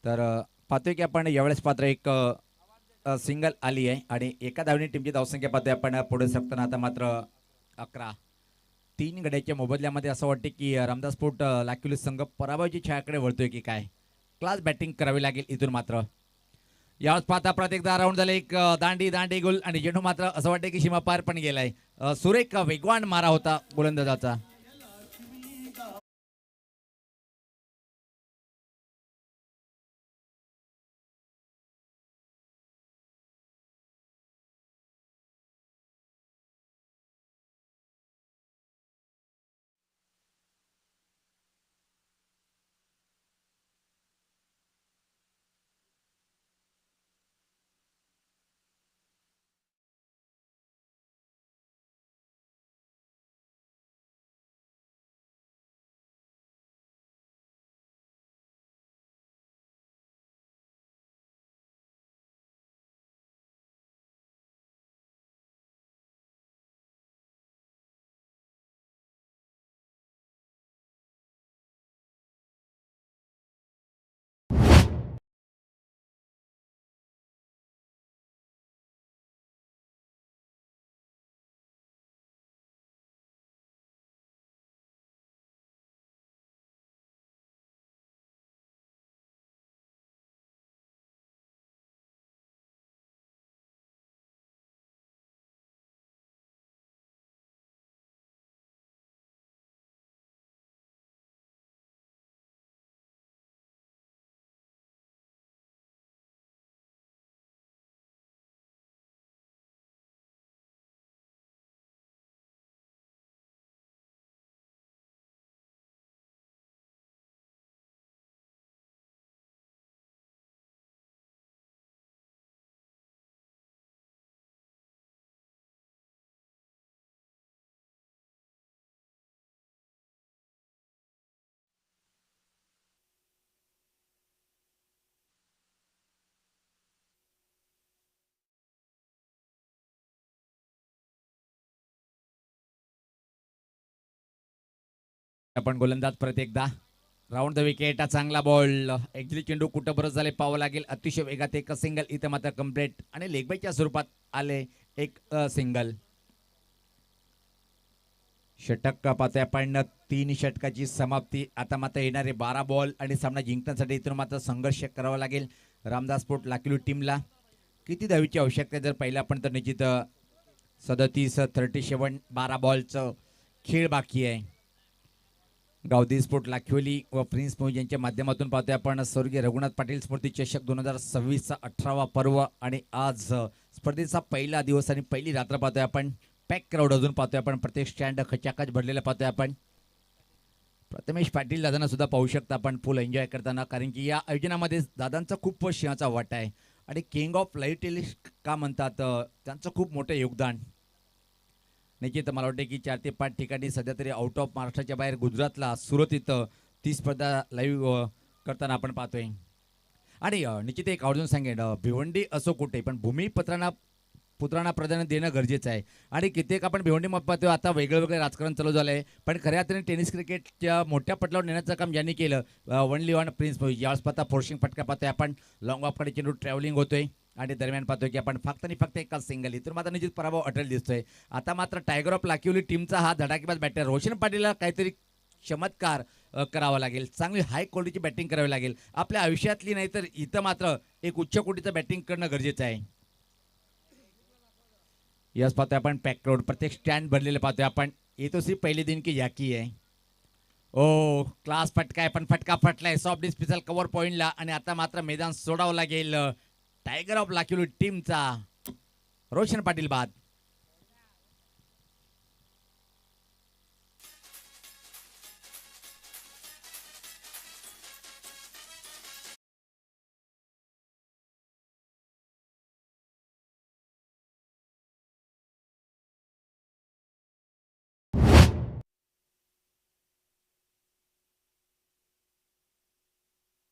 तर पाहतोय की आपण यावेळेस पात्र एक सिंगल आली आहे आणि एका धावने टीमची धावसंख्या पाहतोय आपण पुढे सरकताना आता मात्र 11. 3 गड्याच्या मोबदल्यामध्ये असं वाटते की रामदास स्पोर्ट लाखिवली संघ पराभवाची छायाकडे वळतोय की काय. क्लास बॅटिंग करावी लागेल इथून मात्र. यावेळेस पाहता प्रत्येकदा राऊंड झाले. एक दांडी दांडी गोल आणि चेंडू मात्र असं वाटते की सीमा पार पण गेलाय. सुरेख वेगवान मारा होता गोलंदाजाचा. आपण गोलंदाज परत एकदा राऊंड द विकेट. चांगला बॉल. ऍक्च्युली चेंडू कुठं बरं झाले पाहावं लागेल. अतिशय वेगात एक सिंगल इथं मात्र कम्प्लीट आणि लेगबाईच्या स्वरूपात आले एक सिंगल. षटक पाहतोय आपण. 3 षटकाची समाप्ती. आता मात्र येणारे 12 बॉल आणि सामना जिंकण्यासाठी इथून मात्र संघर्ष करावा लागेल रामदास स्पोर्ट लाखिवली टीमला. किती धावीची आवश्यकता आहे जर पहिला आपण तर निश्चित 37 12 बॉलचं खेळ बाकी आहे. गावदी स्पोर्ट लाखिवली व प्रिन्स मोहित यांच्या माध्यमातून पाहतोय आपण स्वर्गीय रघुनाथ पाटील स्मृती चषक 2026चा 18वा पर्व आणि आज स्पर्धेचा पहिला दिवस आणि पहिली रात्र पाहतोय आपण. पॅक क्राऊड अजून पाहतोय आपण. प्रत्येक स्टँड खचाखच भरलेला पाहतोय आपण. प्रथमेश पाटील दादांना सुद्धा पाहू शकता आपण फुल एन्जॉय करताना, कारण की या आयोजनामध्ये दादांचा खूप सिंहाचा वाटा आहे आणि किंग ऑफ लाईव्ह टेलिस्ट का म्हणतात त्यांचं खूप मोठं योगदान. निश्चित मला वाटतं की 4 ते 5 ठिकाणी सध्या तरी आउट ऑफ महाराष्ट्राच्या बाहेर गुजरातला सुरत इथं ती स्पर्धा लाईव्ह करताना आपण पाहतोय. आणि निश्चित एक आवर्जून सांगेन भिवंडी असो कुठे पण भूमिपुत्रांना प्राधान्य देणं गरजेचं आहे. आणि कित्येक आपण भिवंडी मत पाहतोय आता वेगळं राजकारण चालू झालं आहे, पण खऱ्या अर्थाने टेनिस क्रिकेटच्या मोठ्या पटलावर नेण्याचं काम ज्यांनी केलं वनली वन प्रिन्स मोहित. यावेळेस पाहता फोर्सिंग फटका पाहतोय आपण. लॉंग ऑफकडे चेंडू ट्रॅव्हलिंग होतोय आणि दरम्यान पाहतोय की आपण फक्त आणि फक्त एका सिंगल. इथून मात्र निश्चित पराभव अटल दिसतोय. आता मात्र टायगर ऑफ लाखिवली टीमचा हा धडाकेबाज बॅटर रोशन पाटीलला काहीतरी चमत्कार करावा लागेल. चांगली हाय क्वालिटीची बॅटिंग करावी लागेल आपल्या आयुष्यातली, नाही तर इथं मात्र एक उच्च कोटीचं बॅटिंग करणं गरजेचं आहे. यस पाहतोय आपण पॅक क्राऊड. प्रत्येक स्टँड भरलेले पाहतोय आपण. येतो सी पहिले दिन की याकी आहे. ओ क्लास फटका आहे पण फटका फटलाय सॉफ्ट डिस्पिसल कव्हर पॉईंटला आणि आता मात्र मैदान सोडावं लागेल टायगर ऑफ लाखिवली टीमचा. रोशन पाटील बाद.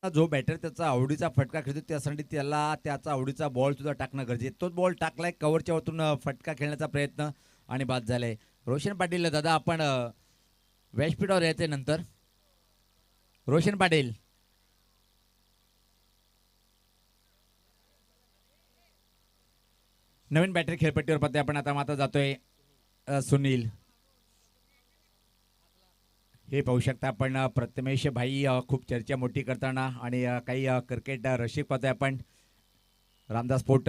जो बॅटर त्याचा आवडीचा फटका खेळतो त्यासाठी त्याला त्याचा आवडीचा बॉल सुद्धा टाकणं गरजेचं. तोच बॉल टाकलाय कव्हरच्या वरतून फटका खेळण्याचा प्रयत्न आणि बाद झालाय. रोशन पाटील दादा आपण व्यासपीठावर यायचे नंतर. रोशन पाटील नवीन बॅटर खेळपट्टीवर पाहतोय आपण. आता मात्र जातोय सुनील. हे पाहू शकता आपण प्रथमेश भाई खूप चर्चा मोठी करताना आणि काही क्रिकेट रसिक पाहतोय आपण. रामदास स्पोर्ट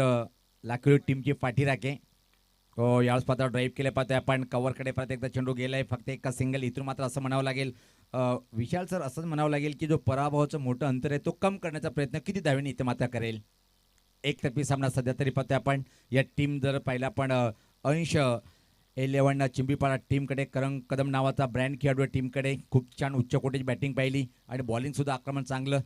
लाखिवली टीमची पाठी राखे. यावेळेस पाहता ड्राईव्ह केले पाहतोय आपण. कव्हरकडे परत एकदा चेंडू गेलाय फक्त एका सिंगल. इथून मात्र असं म्हणावं लागेल विशाल सर असंच म्हणावं लागेल की जो पराभवाचं मोठं अंतर आहे तो कम करण्याचा प्रयत्न किती धावेने इथे मात्र करेल. एकतर्फी सामना सध्या तरी पाहतोय आपण. या टीम जर पाहिला पण अंश 11 चिंबीपाडा टीमकडे कदम नावाचा ब्रँड खेळाडू टीमकडे खूप छान उच्च कोटीची बॅटिंग पाहिली आणि बॉलिंग सुद्धा आक्रमण चांगलं.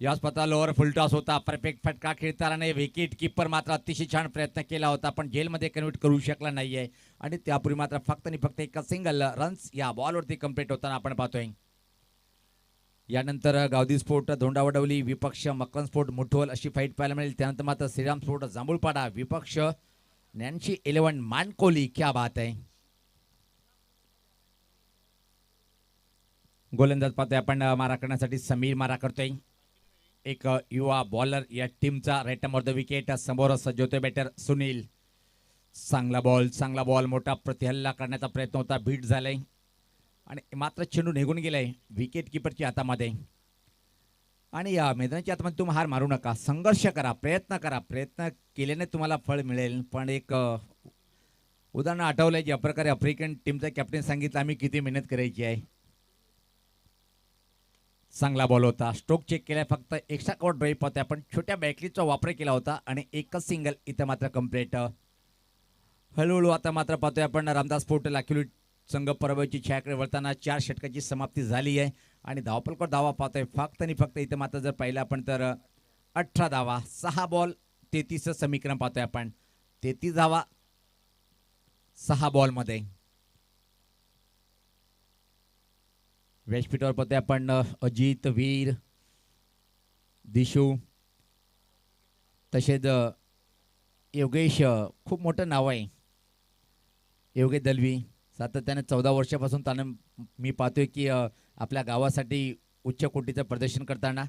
याच पता लोअर फुलटॉस होता. परफेक्ट फटका खेळताना नाही. विकेट किपर मात्र अतिशय छान प्रयत्न केला होता पण जेलमध्ये कन्व्हर्ट करू शकला नाहीये आणि त्यापूर्वी मात्र फक्त आणि फक्त एका सिंगल रन्स या बॉलवरती कंप्लीट होताना आपण पाहतोय. यानंतर गावदी स्पोर्ट धोंडावडवली विपक्ष मकरन स्पोर्ट मुठवल अशी फाईट पाहायला मिळेल. त्यानंतर मात्र श्रीराम स्पोर्ट जांभूळपाडा विपक्ष नॅन्सी 11 मानकोली. क्या बात आहे. गोलंदाज पाहतोय आपण. मारा करण्यासाठी समीर मारा करतोय. एक युवा बॉलर या टीमचा राईट ऑफ द विकेट. समोर सज्ज होतोय बॅटर सुनील. चांगला बॉल मोठा प्रतिहल्ला करण्याचा प्रयत्न होता. बीट झालाय आणि मात्र चेंडू निघून गेलाय विकेट किपरच्या हातामध्ये. आणि या मैदानाच्या आतमध्ये तुम्ही हार मारू नका. संघर्ष करा. प्रयत्न केल्याने तुम्हाला फळ मिळेल. पण एक उदाहरण आठवलंय ज्या प्रकारे आफ्रिकन टीमचा कॅप्टन सांगितलं आम्ही किती मेहनत करायची आहे. चांगला बॉल होता. स्ट्रोक चेक केलाय फक्त एक्स्ट्रा कव्हर ड्राईव्ह पाहतोय आपण. छोट्या बॅटरीचा वापर केला होता आणि एकच सिंगल इथं मात्र कंप्लीट. हळूहळू आता मात्र पाहतोय आपण रामदास स्पोर्ट लाखिवली संघ पराभवाची छायाकडे वळताना 4 षटकाची समाप्ती झाली आहे आणि धावपलकर धावा पाहतोय फक्त आणि फक्त इथं मात्र जर पाहिलं आपण तर 18 धावा 6 बॉल 33 समीकरण पाहतोय आपण. 33 धावा 6 बॉलमध्ये. व्यासपीठावर पाहतोय आपण अजित वीर दिशू तसेच योगेश खूप मोठं नाव आहे. योगेश दलवी सातत्याने 14 वर्षापासून त्याने मी पाहतोय की आपल्या गावासाठी उच्च कोटीचं प्रदर्शन करताना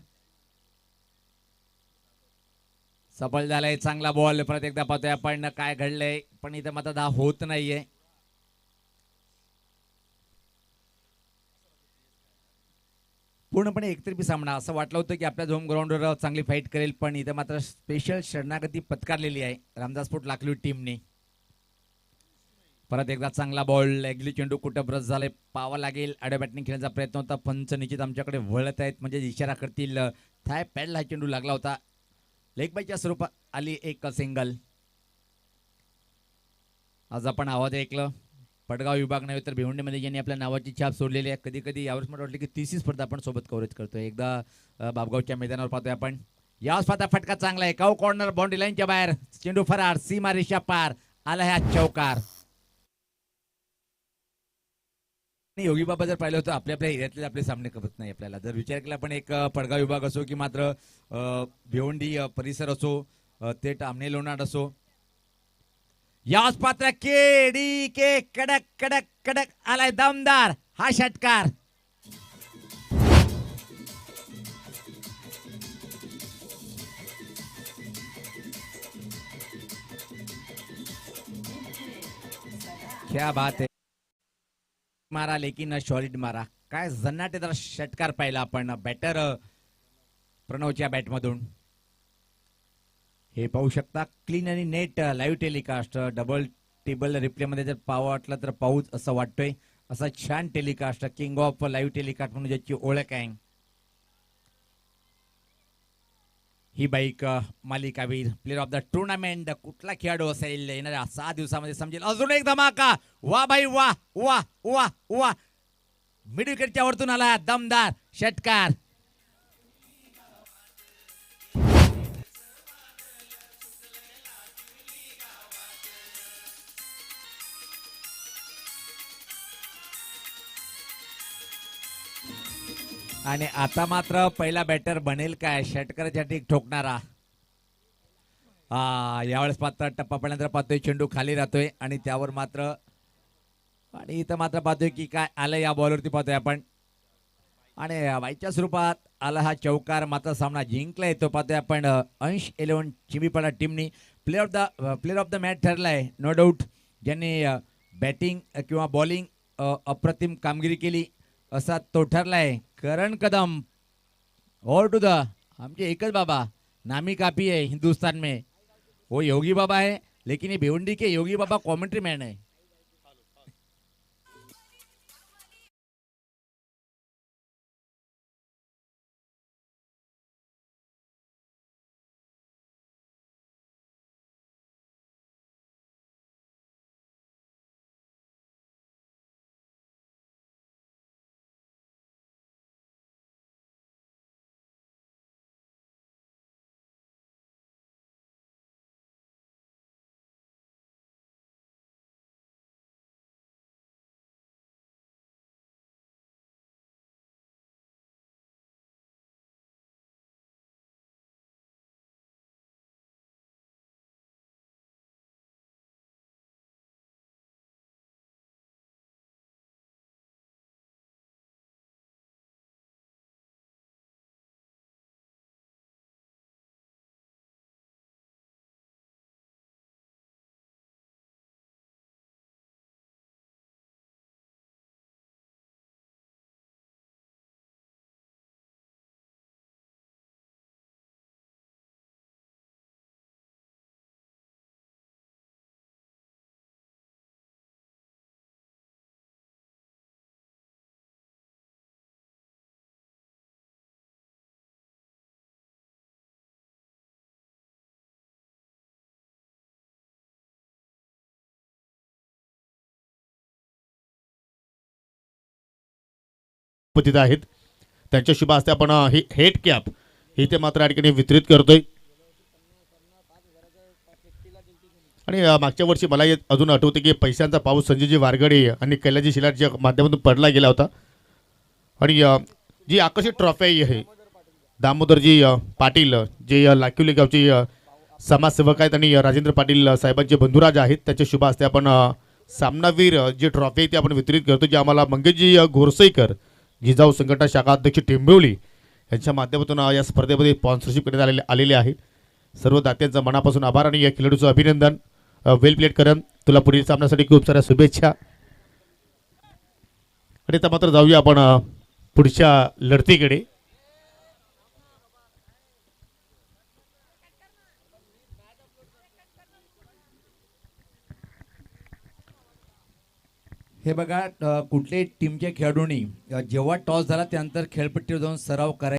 सफल झालाय. चांगला बॉल परत एकदा पाहतोय आपण काय घडलंय, पण इथं मात्र धा होत नाहीये. पूर्णपणे एकतर्फी सामना. असं वाटलं होतं की आपल्या होम ग्राउंडवर चांगली फाईट करेल, पण इथं मात्र स्पेशल शरणागती पत्कारलेली आहे रामदासपूर लाखली टीमने. परत एकदा चांगला बॉल, अगली चेंडू कुठं ब्रश झाले, पावा लागेल. आड्या बॅटिंग खेळण्याचा प्रयत्न होता. पंच निश्चित आमच्याकडे वळत आहेत, म्हणजे इशारा करतील. थाय पॅडला चेंडू लागला होता. लेग बायच्या स्वरूपात आली एक सिंगल. आज आपण आवाज ऐकलं. पडगाव विभाग नव्हे तर भिवंडीमध्ये यांनी आपल्या नावाची छाप सोडलेली आहे. कधी कधी यावेळेस मला वाटलं की तिसरी स्पर्धा आपण सोबत कव्हरेज करतोय. एकदा बाबगावच्या मैदानावर पाहतोय आपण. या स्पर्धा फटका चांगला आहे. काऊ कॉर्नर बाउंड्री लाईनच्या बाहेर, चेंडू फरार, सीमा रेषा पार, आला ह्या चौकार. योगी बाबा जर पाहिलं होतं आपल्या आपल्या एरियातले आपले सामने करत नाही. आपल्याला जर विचार केला पण एक पडगाव विभाग असो की मात्र भिवंडी परिसर असो, ते टामणे लोणाड असो, याच पात्र केडी के कडक कडक कडक आलाय दमदार हा षटकार. क्या बात है. मारा लेकिन सॉलिड मारा. काय जन्नाटेदार षटकार पाहिला आपण बॅटर प्रणवच्या बॅटमधून. हे पाहू शकता क्लीन आणि net live telecast. Double table replay मध्ये जर पाहावं वाटलं तर पाहूच असं वाटतोय. असा छान telecast, king of live telecast म्हणून ज्याची ओळख आहे. ही बाईक मालिकावीर प्लेअर ऑफ द टुर्नामेंट कुठला खेळाडू असेल येणाऱ्या 6 दिवसामध्ये समजेल. अजून एक धमाका. वा भाई वा वा वा वा. मिड विकेटच्या वरतून आला दमदार षटकार. आणि आता मात्र पहिला बॅटर बनेल काय षटकाराच्या ठीक ठोकणारा. यावेळेस पात्र टप्पा पडल्यानंतर पाहतोय चेंडू खाली राहतोय आणि त्यावर मात्र, आणि इथं मात्र पाहतोय की काय आलं या बॉलवरती पाहतोय आपण. आणि वाईच्या स्वरूपात आला हा चौकार. मात्र सामना जिंकला येतो पाहतोय आपण. अंश 11 चिमीपाडा टीमनी प्लेअर ऑफ द मॅच ठरलाय नो डाऊट. ज्यांनी बॅटिंग किंवा बॉलिंग अप्रतिम कामगिरी केली असा तो ठरलाय करण कदम. और टू द आमचे एकच बाबा नामी काफी है हिंदुस्तान में, वो योगी बाबा है, लेकिन ये भिवंडी के योगी बाबा कॉमेंट्री मैन है. उपस्थित आहेत. त्यांच्या शुभ हस्ते आपण ही हेड कॅप ही ते मात्र या ठिकाणी वितरित करतोय. आणि मागच्या वर्षी मला अजून आठवते की पैशांचा पाऊस संजयजी वारगडे आणि कैलाजी शिलारच्या माध्यमातून पडला गेला होता. आणि जी आकर्षित ट्रॉफी आहे दामोदरजी पाटील जे लाकिवली गावचे समाजसेवक आहेत आणि राजेंद्र पाटील साहेबांचे बंधुराज आहेत, त्याच्या शुभ हस्ते आपण सामनावीर जी ट्रॉफी आहे ती आपण वितरित करतो, जी आम्हाला मंगेशजी घोरसईकर जिजाऊ संघटना शाखा अध्यक्ष टेंबिवली यांच्या माध्यमातून या स्पर्धेमध्ये स्पॉन्सरशिप करण्यात आलेले आहे. सर्व दात्यांचा मनापासून आभार आणि या खेळाडूचं अभिनंदन. वेल प्लेड करण, तुला पुढील सामन्यासाठी खूप साऱ्या शुभेच्छा. आणि आता मात्र जाऊया आपण पुढच्या लढतीकडे. हे बघा कुठल्याही टीमच्या खेळाडूंनी जेव्हा टॉस झाला त्यानंतर खेळपट्टीवर जाऊन सराव करायचा.